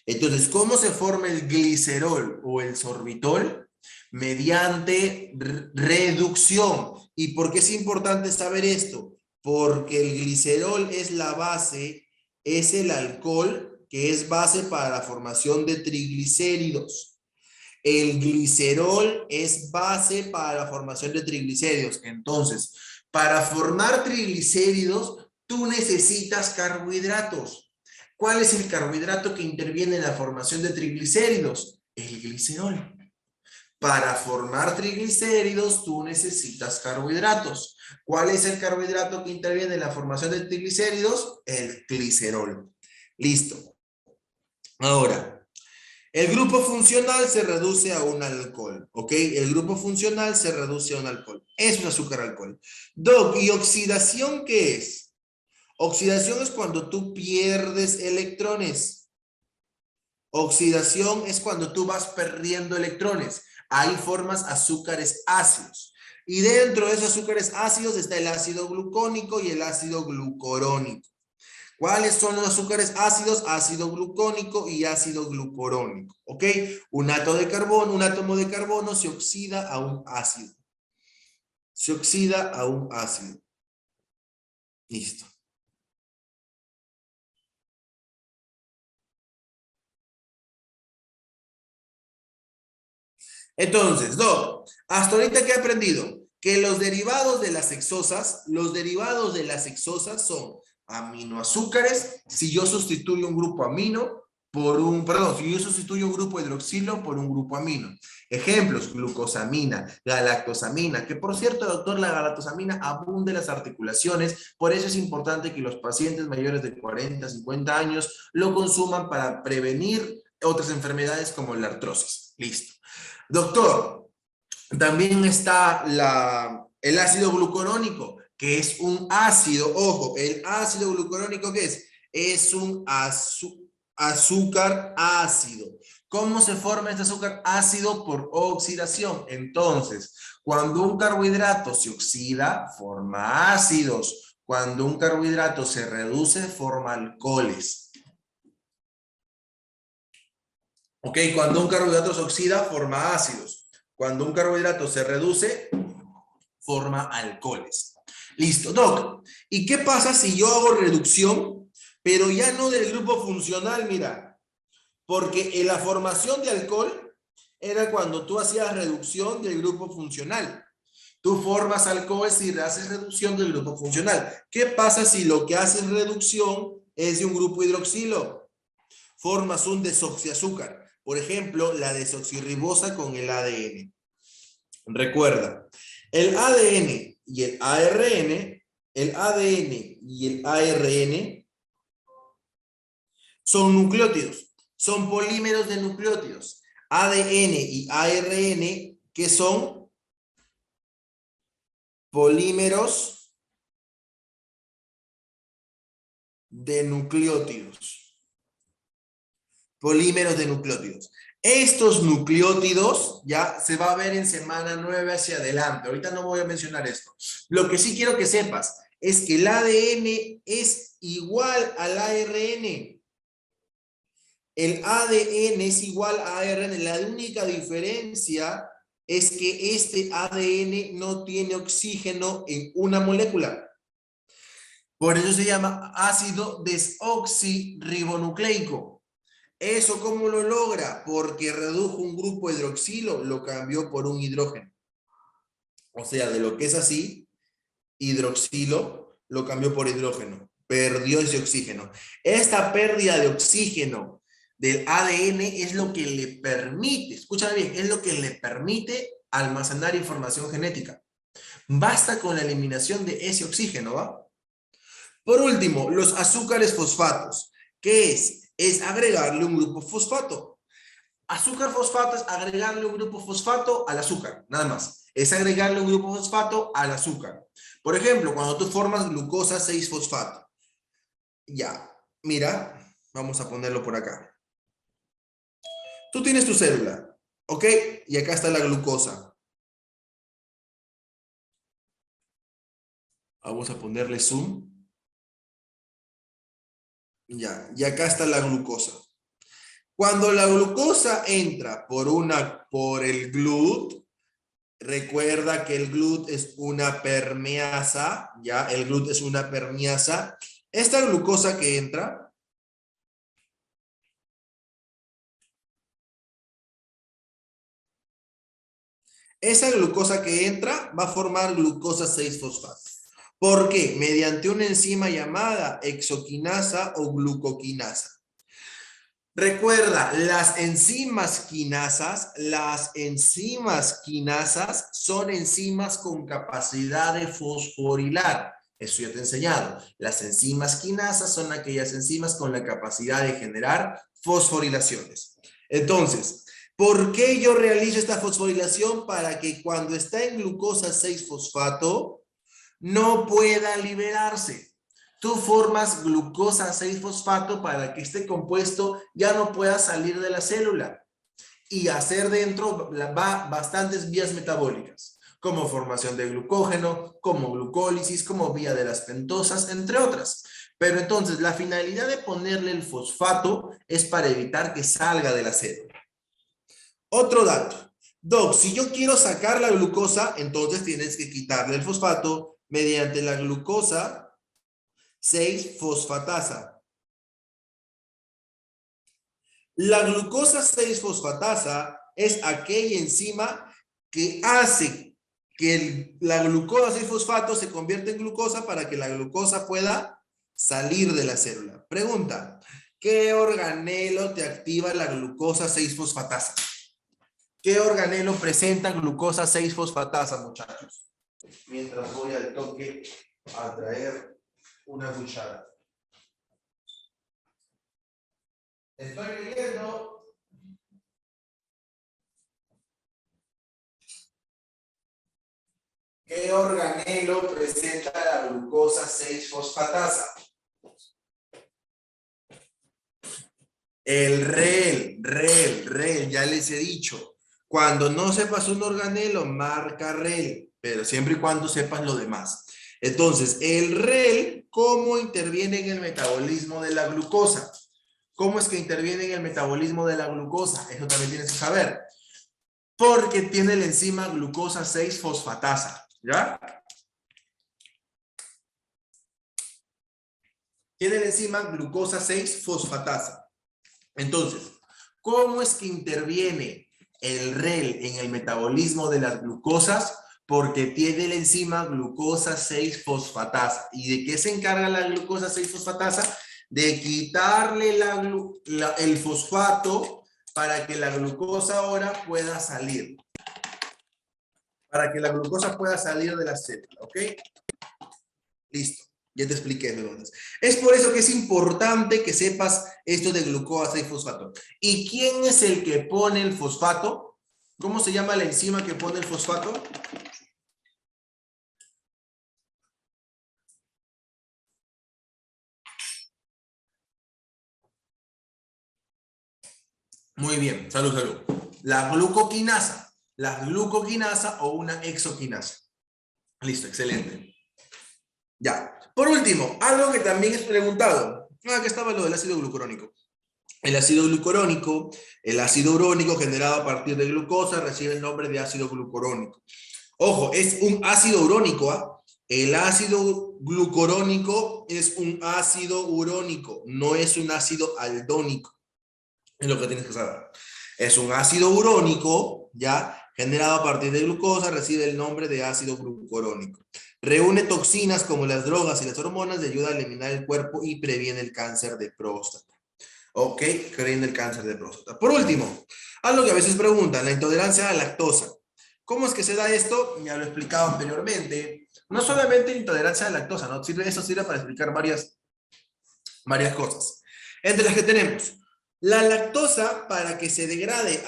Entonces, ¿cómo se forma el glicerol o el sorbitol? Mediante reducción. ¿Y por qué es importante saber esto? Porque el glicerol es la base, es el alcohol que es base para la formación de triglicéridos. El glicerol es base para la formación de triglicéridos. Entonces, para formar triglicéridos, tú necesitas carbohidratos. ¿Cuál es el carbohidrato que interviene en la formación de triglicéridos? El glicerol. Para formar triglicéridos, tú necesitas carbohidratos. ¿Cuál es el carbohidrato que interviene en la formación de triglicéridos? El glicerol. Listo. Ahora, el grupo funcional se reduce a un alcohol, ¿ok? El grupo funcional se reduce a un alcohol. Es un azúcar-alcohol. Doc, ¿y oxidación qué es? Oxidación es cuando tú pierdes electrones. Oxidación es cuando tú vas perdiendo electrones. Ahí formas azúcares ácidos. Y dentro de esos azúcares ácidos está el ácido glucónico y el ácido glucurónico. ¿Cuáles son los azúcares ácidos? Ácido glucónico y ácido glucurónico. ¿Ok? Un átomo de carbono se oxida a un ácido. Se oxida a un ácido. Listo. Entonces, Doc, hasta ahorita que he aprendido que los derivados de las hexosas son aminoazúcares si yo sustituyo un grupo amino por si yo sustituyo un grupo hidroxilo por un grupo amino. Ejemplos, glucosamina, galactosamina, que por cierto, doctor, la galactosamina abunda en las articulaciones, por eso es importante que los pacientes mayores de 40, 50 años lo consuman para prevenir otras enfermedades como la artrosis. Listo. Doctor, también está el ácido glucurónico, que es un ácido, ojo, el ácido glucurónico, ¿qué es? Es un azúcar ácido. ¿Cómo se forma este azúcar ácido? Por oxidación. Entonces, cuando un carbohidrato se oxida, forma ácidos. Cuando un carbohidrato se reduce, forma alcoholes. ¿Ok? Cuando un carbohidrato se oxida, forma ácidos. Cuando un carbohidrato se reduce, forma alcoholes. Listo, Doc. ¿Y qué pasa si yo hago reducción, pero ya no del grupo funcional? Mira, porque en la formación de alcohol era cuando tú hacías reducción del grupo funcional. Tú formas alcohol si haces reducción del grupo funcional. ¿Qué pasa si lo que haces reducción es de un grupo hidroxilo? Formas un desoxiazúcar. Por ejemplo, la desoxirribosa con el ADN. Recuerda, el ADN y el ARN, son nucleótidos, son polímeros de nucleótidos. ADN y ARN, ¿qué son? Polímeros de nucleótidos. Polímeros de nucleótidos. Estos nucleótidos ya se va a ver en semana 9 hacia adelante. Ahorita no voy a mencionar esto. Lo que sí quiero que sepas es que el ADN es igual al ARN. El ADN es igual a ARN. La única diferencia es que este ADN no tiene oxígeno en una molécula. Por eso se llama ácido desoxirribonucleico. ¿Eso cómo lo logra? Porque redujo un grupo hidroxilo, lo cambió por un hidrógeno. O sea, de lo que es así, hidroxilo, lo cambió por hidrógeno. Perdió ese oxígeno. Esta pérdida de oxígeno del ADN es lo que le permite, escúchame bien, es lo que le permite almacenar información genética. Basta con la eliminación de ese oxígeno, ¿va? Por último, los azúcares fosfatos. ¿Qué es? Es agregarle un grupo fosfato. Azúcar fosfato es agregarle un grupo fosfato al azúcar, nada más. Es agregarle un grupo fosfato al azúcar. Por ejemplo, cuando tú formas glucosa 6-fosfato. Ya, mira, vamos a ponerlo por acá. Tú tienes tu célula, ¿ok? Y acá está la glucosa. Vamos a ponerle zoom. Ya, y acá está la glucosa. Cuando la glucosa entra por el GLUT, recuerda que el GLUT es una permeasa, ¿ya? El GLUT es una permeasa. Esta glucosa que entra, esa glucosa que entra va a formar glucosa 6-fosfato. ¿Por qué? Mediante una enzima llamada hexoquinasa o glucoquinasa. Recuerda, las enzimas quinasas son enzimas con capacidad de fosforilar. Eso ya te he enseñado. Las enzimas quinasas son aquellas enzimas con la capacidad de generar fosforilaciones. Entonces, ¿por qué yo realizo esta fosforilación? Para que cuando está en glucosa 6-fosfato no pueda liberarse. Tú formas glucosa 6-fosfato para que este compuesto ya no pueda salir de la célula y hacer dentro bastantes vías metabólicas, como formación de glucógeno, como glucólisis, como vía de las pentosas, entre otras. Pero entonces la finalidad de ponerle el fosfato es para evitar que salga de la célula. Otro dato. Doc, si yo quiero sacar la glucosa, entonces tienes que quitarle el fosfato mediante la glucosa 6-fosfatasa. La glucosa 6-fosfatasa es aquella enzima que hace que la glucosa 6-fosfato se convierta en glucosa para que la glucosa pueda salir de la célula. Pregunta, ¿qué organelo te activa la glucosa 6-fosfatasa? ¿Qué organelo presenta glucosa 6-fosfatasa, muchachos? Mientras voy al toque a traer una cuchara. Estoy leyendo. ¿Qué organelo presenta la glucosa 6-fosfatasa? El REL, ya les he dicho. Cuando no sepas un organelo, marca REL, pero siempre y cuando sepas lo demás. Entonces, el REL, ¿cómo interviene en el metabolismo de la glucosa? ¿Cómo es que interviene en el metabolismo de la glucosa? Eso también tienes que saber. Porque tiene la enzima glucosa 6-fosfatasa, ¿ya? Tiene la enzima glucosa 6-fosfatasa. Entonces, ¿cómo es que interviene el REL en el metabolismo de las glucosas? Porque tiene la enzima glucosa 6-fosfatasa. ¿Y de qué se encarga la glucosa 6-fosfatasa? De quitarle el fosfato para que la glucosa ahora pueda salir. Para que la glucosa pueda salir de la célula, ¿ok? Listo, ya te expliqué entonces. Es por eso que es importante que sepas esto de glucosa 6-fosfato. ¿Y quién es el que pone el fosfato? ¿Cómo se llama la enzima que pone el fosfato? Muy bien, salud, salud. La glucoquinasa o una hexoquinasa. Listo, excelente. Ya. Por último, algo que también es preguntado. Acá estaba lo del ácido glucurónico. El ácido glucurónico, el ácido urónico generado a partir de glucosa recibe el nombre de ácido glucurónico. Ojo, es un ácido urónico, ¿ah? El ácido glucurónico es un ácido urónico, no es un ácido aldónico. Es lo que tienes que saber. Es un ácido urónico, ¿ya? Generado a partir de glucosa, recibe el nombre de ácido glucurónico. Reúne toxinas como las drogas y las hormonas y ayuda a eliminar el cuerpo y previene el cáncer de próstata. Ok, previene el cáncer de próstata. Por último, algo que a veces preguntan, la intolerancia a la lactosa. ¿Cómo es que se da esto? Ya lo he explicado anteriormente. No solamente intolerancia a la lactosa, ¿no? Eso sirve para explicar varias cosas. Entre las que tenemos, la lactosa para que se degrade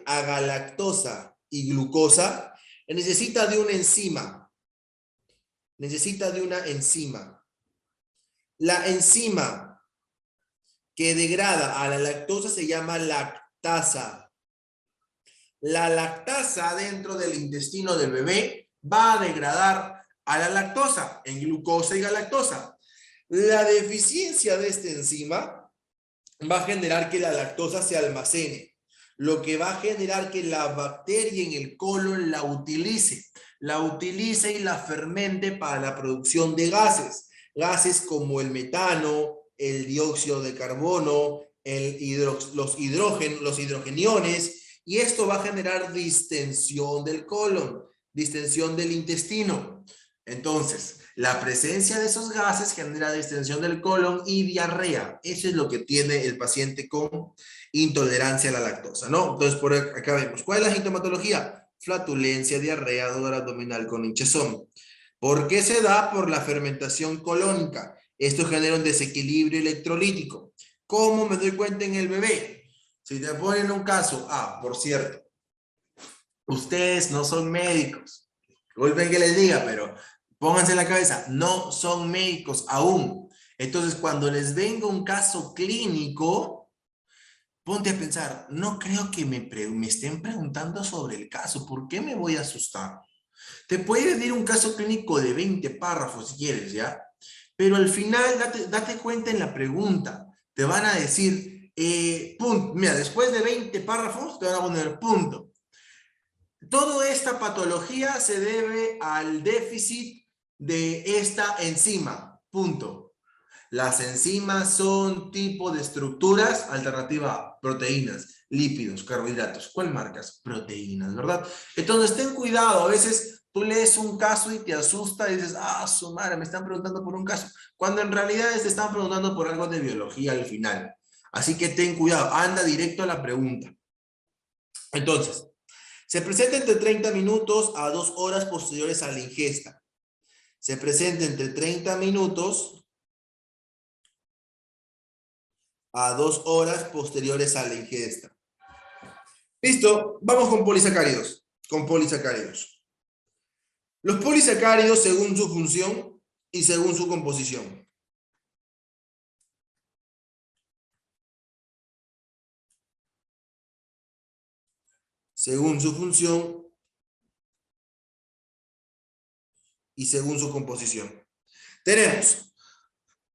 a galactosa y glucosa, necesita de una enzima. Necesita de una enzima. La enzima que degrada a la lactosa se llama lactasa. La lactasa dentro del intestino del bebé va a degradar a la lactosa en glucosa y galactosa. La deficiencia de esta enzima va a generar que la lactosa se almacene, lo que va a generar que la bacteria en el colon la utilice y la fermente para la producción de gases. Gases como el metano, el dióxido de carbono, los hidrogeniones, y esto va a generar distensión del colon, distensión del intestino. Entonces, la presencia de esos gases genera distensión del colon y diarrea. Eso es lo que tiene el paciente con intolerancia a la lactosa, ¿no? Entonces, por acá vemos. ¿Cuál es la sintomatología? Flatulencia, diarrea, dolor abdominal con hinchazón. ¿Por qué se da? Por la fermentación colónica. Esto genera un desequilibrio electrolítico. ¿Cómo me doy cuenta en el bebé? Si te ponen un caso, por cierto, ustedes no son médicos. Disculpen que les diga, pero pónganse en la cabeza, no son médicos aún. Entonces, cuando les venga un caso clínico, ponte a pensar, no creo que me estén preguntando sobre el caso, ¿por qué me voy a asustar? Te puede venir un caso clínico de 20 párrafos si quieres, ¿ya? Pero al final, date cuenta en la pregunta. Te van a decir, punto. Mira, después de 20 párrafos, te van a poner punto. Toda esta patología se debe al déficit de esta enzima, punto. Las enzimas son tipo de estructuras, alternativa A, proteínas, lípidos, carbohidratos. ¿Cuál marcas? Proteínas, ¿verdad? Entonces, ten cuidado, a veces tú lees un caso y te asusta y dices, su madre, me están preguntando por un caso, cuando en realidad te están preguntando por algo de biología al final. Así que ten cuidado, anda directo a la pregunta. Entonces, se presenta entre 30 minutos a 2 horas posteriores a la ingesta. Se presenta entre 30 minutos a 2 horas posteriores a la ingesta. Listo, vamos con polisacáridos. Los polisacáridos según su función y según su composición. Según su función y según su composición. Tenemos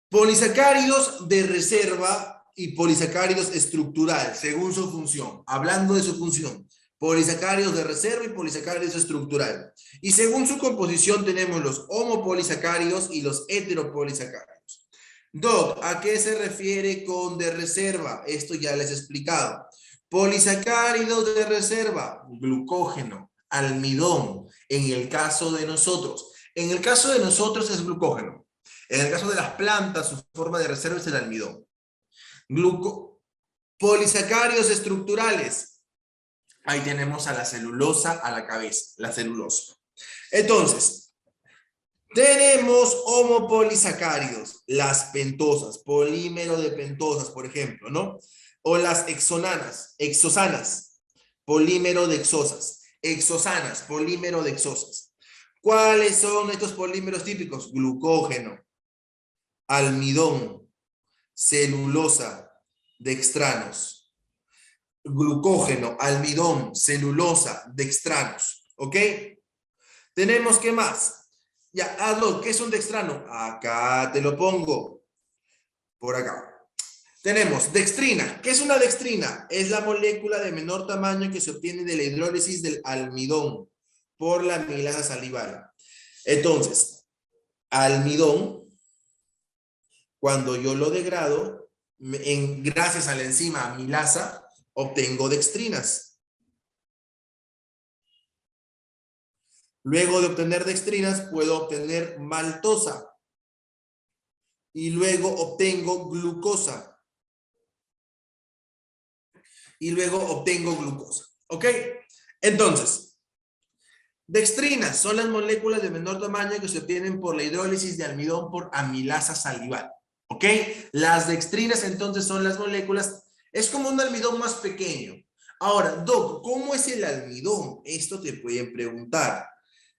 polisacáridos de reserva y polisacáridos estructural, según su función. Hablando de su función, polisacáridos de reserva y polisacáridos estructural. Y según su composición tenemos los homopolisacáridos y los heteropolisacáridos. Doc, ¿a qué se refiere con de reserva? Esto ya les he explicado. Polisacáridos de reserva, glucógeno, almidón, en el caso de nosotros. En el caso de nosotros es glucógeno. En el caso de las plantas, su forma de reserva es el almidón. Polisacáridos estructurales. Ahí tenemos a la celulosa a la cabeza, la celulosa. Entonces, tenemos homopolisacáridos, las pentosas, polímero de pentosas, por ejemplo, ¿no? O las exosanas, polímero de exosanas, polímero de exosas. ¿Cuáles son estos polímeros típicos? Glucógeno, almidón, celulosa, dextranos. Glucógeno, almidón, celulosa, dextranos. ¿Ok? Tenemos, ¿qué más? Ya, hazlo. ¿Qué es un dextrano? Acá te lo pongo. Por acá. Tenemos dextrina. ¿Qué es una dextrina? Es la molécula de menor tamaño que se obtiene de la hidrólisis del almidón por la amilasa salival. Entonces, almidón, cuando yo lo degrado, gracias a la enzima amilasa, obtengo dextrinas. Luego de obtener dextrinas, puedo obtener maltosa. Y luego obtengo glucosa. Y luego obtengo glucosa. ¿Ok? Entonces, dextrinas son las moléculas de menor tamaño que se obtienen por la hidrólisis de almidón por amilasa salival. ¿Ok? Las dextrinas entonces son las moléculas, es como un almidón más pequeño. Ahora, Doc, ¿cómo es el almidón? Esto te pueden preguntar.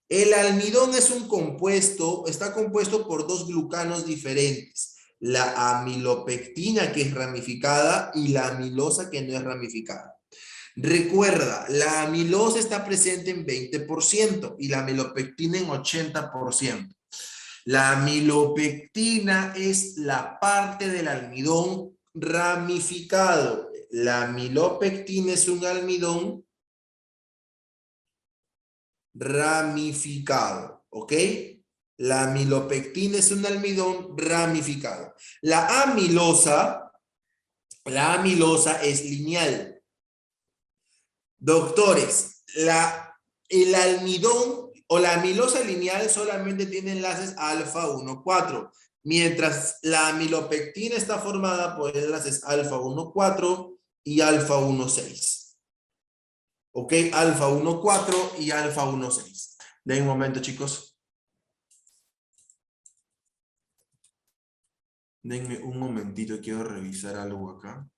El almidón es un compuesto, está compuesto por dos glucanos diferentes. La amilopectina, que es ramificada, y la amilosa, que no es ramificada. Recuerda, la amilosa está presente en 20% y la amilopectina en 80%. La amilopectina es la parte del almidón ramificado. La amilopectina es un almidón ramificado, ¿ok? La amilopectina es un almidón ramificado. La amilosa es lineal. Doctores, el almidón o la amilosa lineal solamente tiene enlaces alfa 1,4, mientras la amilopectina está formada por enlaces alfa 1,4 y alfa 1,6. ¿Ok? Alfa 1,4 y alfa 1,6. Den un momento, chicos. Denme un momentito, quiero revisar algo acá.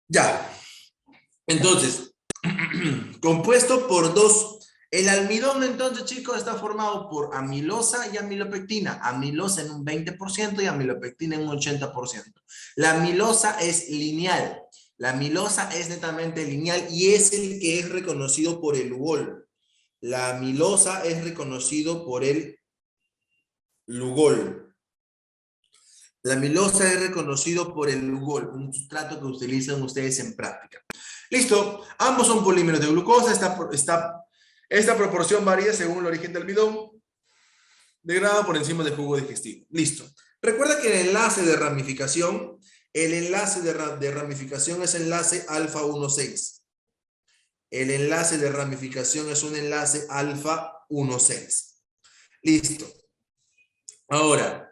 Ya. Entonces, compuesto por dos. El almidón, entonces, chicos, está formado por amilosa y amilopectina. Amilosa en un 20% y amilopectina en un 80%. La amilosa es lineal. La amilosa es netamente lineal y es el que es reconocido por el Lugol. La amilosa es reconocido por el Lugol. La amilosa es reconocido por el Lugol, un sustrato que utilizan ustedes en práctica. Listo, ambos son polímeros de glucosa. Esta proporción varía según el origen del almidón, de grado por encima del jugo digestivo. Listo. Recuerda que el enlace de ramificación, es enlace alfa 1,6. El enlace de ramificación es un enlace alfa 1,6. Listo. Ahora,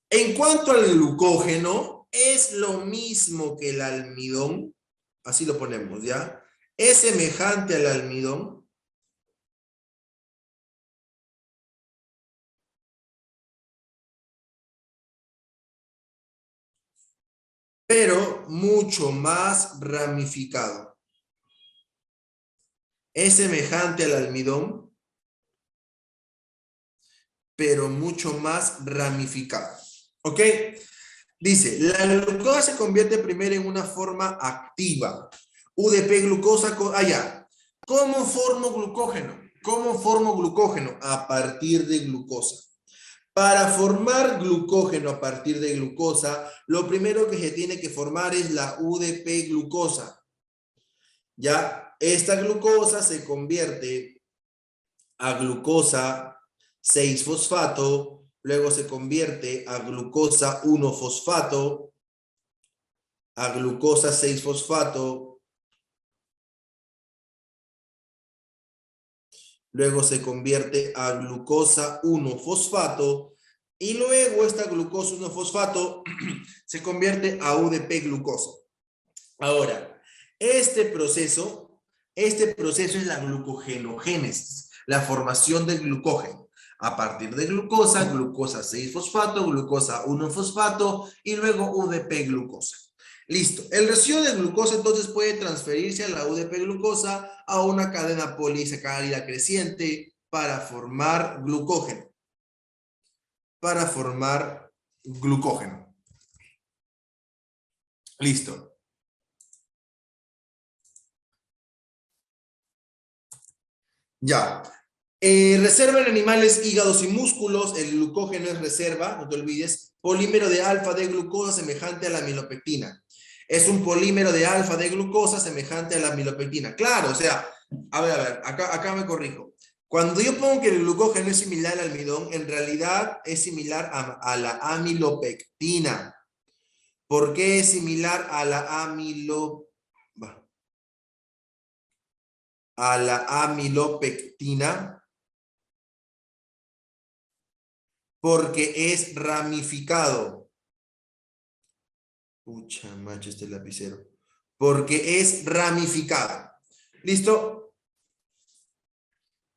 en cuanto al glucógeno, es lo mismo que el almidón. Así lo ponemos, ¿ya? Es semejante al almidón. Pero mucho más ramificado. Es semejante al almidón, pero mucho más ramificado. ¿Ok? Dice, la glucosa se convierte primero en una forma activa. UDP glucosa, ya. ¿Cómo formo glucógeno? ¿Cómo formo glucógeno? A partir de glucosa. Para formar glucógeno a partir de glucosa, lo primero que se tiene que formar es la UDP glucosa. Ya, esta glucosa se convierte a glucosa 6-fosfato, luego se convierte a glucosa 1-fosfato, a glucosa 6-fosfato, luego se convierte a glucosa 1-fosfato, y luego esta glucosa 1-fosfato se convierte a UDP glucosa. Ahora, este proceso es la glucogenogénesis, la formación del glucógeno. A partir de glucosa, glucosa 6-fosfato, glucosa 1-fosfato y luego UDP-glucosa. Listo. El residuo de glucosa entonces puede transferirse a la UDP-glucosa a una cadena polisacárida creciente para formar glucógeno. Para formar glucógeno. Listo. Ya. Reserva en animales, hígados y músculos. El glucógeno es reserva, no te olvides. Polímero de alfa de glucosa semejante a la amilopectina. Es un polímero de alfa de glucosa semejante a la amilopectina. Claro, o sea, a ver, acá me corrijo. Cuando yo pongo que el glucógeno es similar al almidón, en realidad es similar a la amilopectina. ¿Por qué es similar a la amilopectina? Porque es ramificado. Pucha, macho, este lapicero. Porque es ramificado. ¿Listo?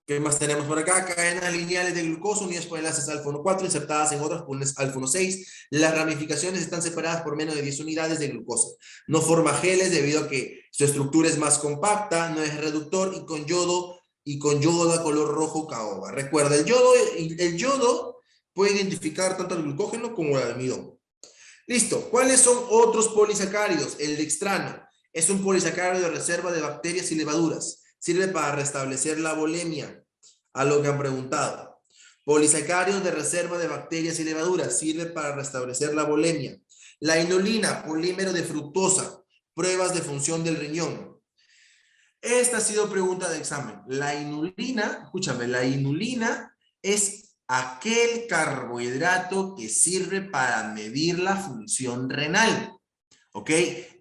¿Qué más tenemos por acá? Cadenas lineales de glucosa unidas por enlaces alfa 4 insertadas en otras por alfa 6. Las ramificaciones están separadas por menos de 10 unidades de glucosa. No forma geles debido a que su estructura es más compacta, no es reductor y con yodo da color rojo caoba. Recuerda, el yodo puede identificar tanto el glucógeno como el almidón. Listo. ¿Cuáles son otros polisacáridos? El dextrano es un polisacárido de reserva de bacterias y levaduras. Sirve para restablecer la volemia, a lo que han preguntado. Polisacáridos de reserva de bacterias y levaduras. Sirve para restablecer la volemia. La inulina, polímero de fructosa. Pruebas de función del riñón. Esta ha sido pregunta de examen. La inulina, escúchame, la inulina es aquel carbohidrato que sirve para medir la función renal. ¿Ok?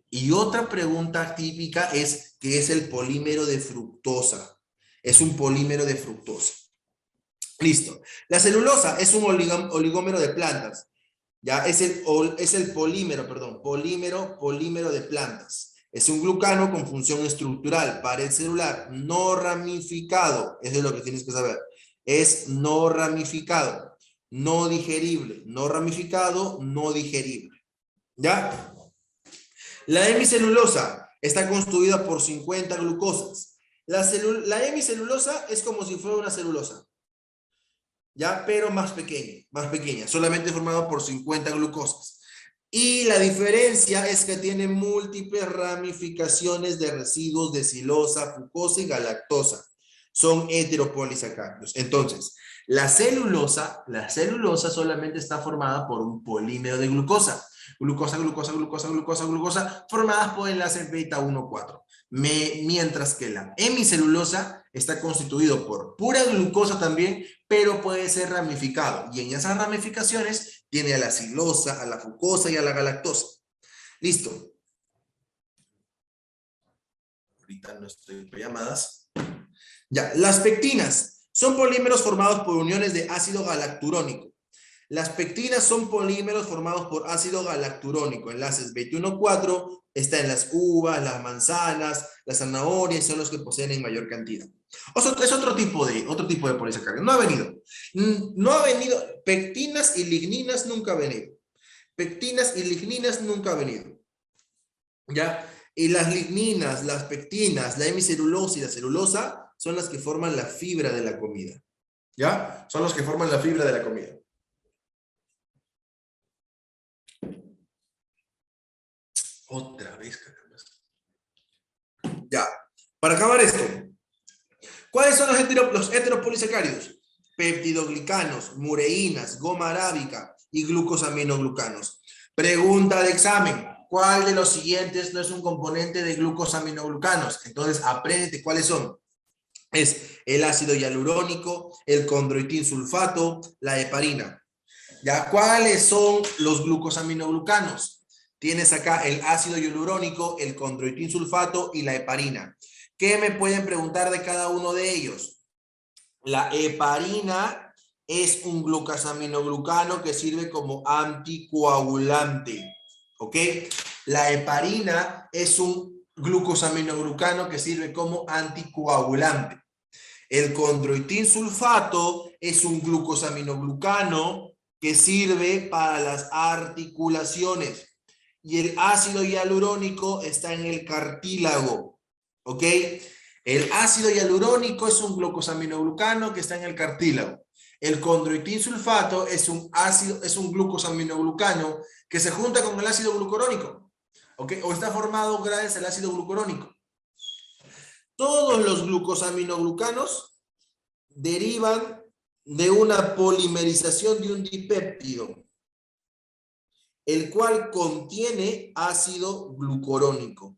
Y otra pregunta típica es, ¿qué es el polímero de fructosa? Es un polímero de fructosa. Listo. La celulosa es un oligómero de plantas. Ya es el polímero, perdón, polímero de plantas. Es un glucano con función estructural, pared celular, no ramificado. Eso es lo que tienes que saber. Es no ramificado, no digerible, no ramificado, no digerible. ¿Ya? La hemicelulosa está constituida por 50 glucosas. La hemicelulosa es como si fuera una celulosa, ¿ya? Pero más pequeña, solamente formada por 50 glucosas. Y la diferencia es que tiene múltiples ramificaciones de residuos de silosa, fucosa y galactosa. Son heteropolisacáridos. Entonces, la celulosa solamente está formada por un polímero de glucosa. Glucosa, formadas por enlaces beta 1,4. Mientras que la hemicelulosa está constituido por pura glucosa también, pero puede ser ramificado. Y en esas ramificaciones tiene a la silosa, a la fucosa y a la galactosa. Listo. Ahorita no estoy en llamadas. Ya, las pectinas son polímeros formados por uniones de ácido galacturónico. Las pectinas son polímeros formados por ácido galacturónico, enlaces 21,4, está en las uvas, las manzanas, las zanahorias, son los que poseen en mayor cantidad. Es otro tipo de polisacárido. No ha venido, pectinas y ligninas nunca ha venido. Pectinas y ligninas nunca ha venido. ¿Ya? Y las ligninas, las pectinas, la hemicelulosa y la celulosa son las que forman la fibra de la comida. ¿Ya? Son los que forman la fibra de la comida. Otra vez, caramba. Ya. Para acabar esto, ¿cuáles son los heteropolisacáridos? Peptidoglicanos, mureínas, goma arábica y glucosaminoglucanos. Pregunta de examen. ¿Cuál de los siguientes no es un componente de glucosaminoglucanos? Entonces, apréndete cuáles son. Es el ácido hialurónico, el condroitin sulfato, la heparina. ¿Ya? ¿Cuáles son los glucosaminoglucanos? Tienes acá el ácido hialurónico, el condroitin sulfato y la heparina. ¿Qué me pueden preguntar de cada uno de ellos? La heparina es un glucosaminoglucano que sirve como anticoagulante. ¿Ok? La heparina es un glucosaminoglucano que sirve como anticoagulante. El condroitinsulfato es un glucosaminoglucano que sirve para las articulaciones. Y el ácido hialurónico está en el cartílago. ¿Ok? El ácido hialurónico es un glucosaminoglucano que está en el cartílago. El condroitinsulfato es un glucosaminoglucano que se junta con el ácido glucurónico. ¿Ok? O está formado gracias al ácido glucurónico. Todos los glucosaminoglucanos derivan de una polimerización de un dipéptido, el cual contiene ácido glucurónico.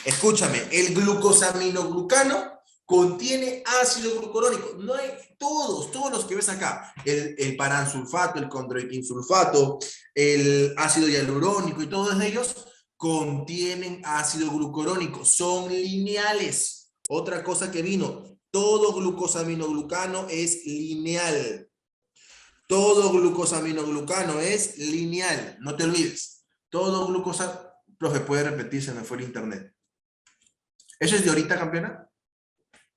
Escúchame, el glucosaminoglucano contiene ácido glucurónico. No hay todos los que ves acá. El paransulfato, el condroitinsulfato, el ácido hialurónico y todos ellos contienen ácido glucurónico. Son lineales. Otra cosa que vino, todo glucosaminoglucano es lineal. Todo glucosaminoglucano es lineal. No te olvides. Todo glucosaminoglucano... Profe, ¿puede repetir? Se me fue el internet. ¿Eso es de ahorita, campeona?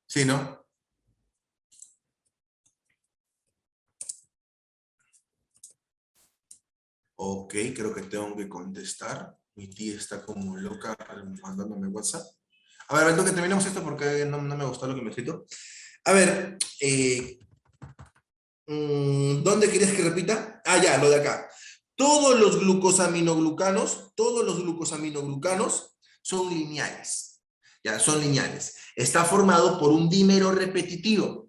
Sí, ¿no? Ok, creo que tengo que contestar. Mi tía está como loca mandándome WhatsApp. A ver, que terminemos esto porque no me gustó lo que me he escrito. A ver, ¿dónde querías que repita? Ah, ya, lo de acá. Todos los glucosaminoglucanos son lineales. Ya, son lineales. Está formado por un dímero repetitivo.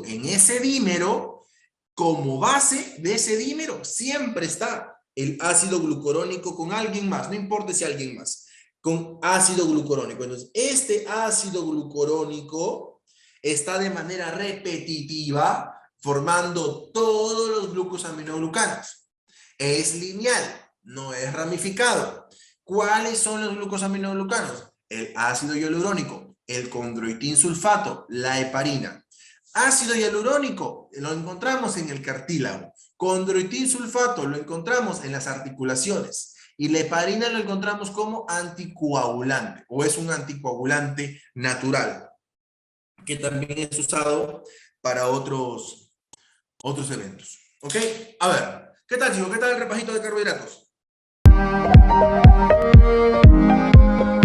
En ese dímero, como base de ese dímero, siempre está el ácido glucurónico con alguien más. No importa si alguien más. Con ácido glucurónico. Entonces, este ácido glucurónico está de manera repetitiva formando todos los glucosaminoglucanos. Es lineal, no es ramificado. ¿Cuáles son los glucosaminoglucanos? El ácido hialurónico, el condroitinsulfato, la heparina. Ácido hialurónico lo encontramos en el cartílago. Condroitinsulfato lo encontramos en las articulaciones. Y la heparina lo encontramos como anticoagulante, o es un anticoagulante natural, que también es usado para otros eventos. ¿Ok? A ver, ¿qué tal, chicos? ¿Qué tal el repasito de carbohidratos?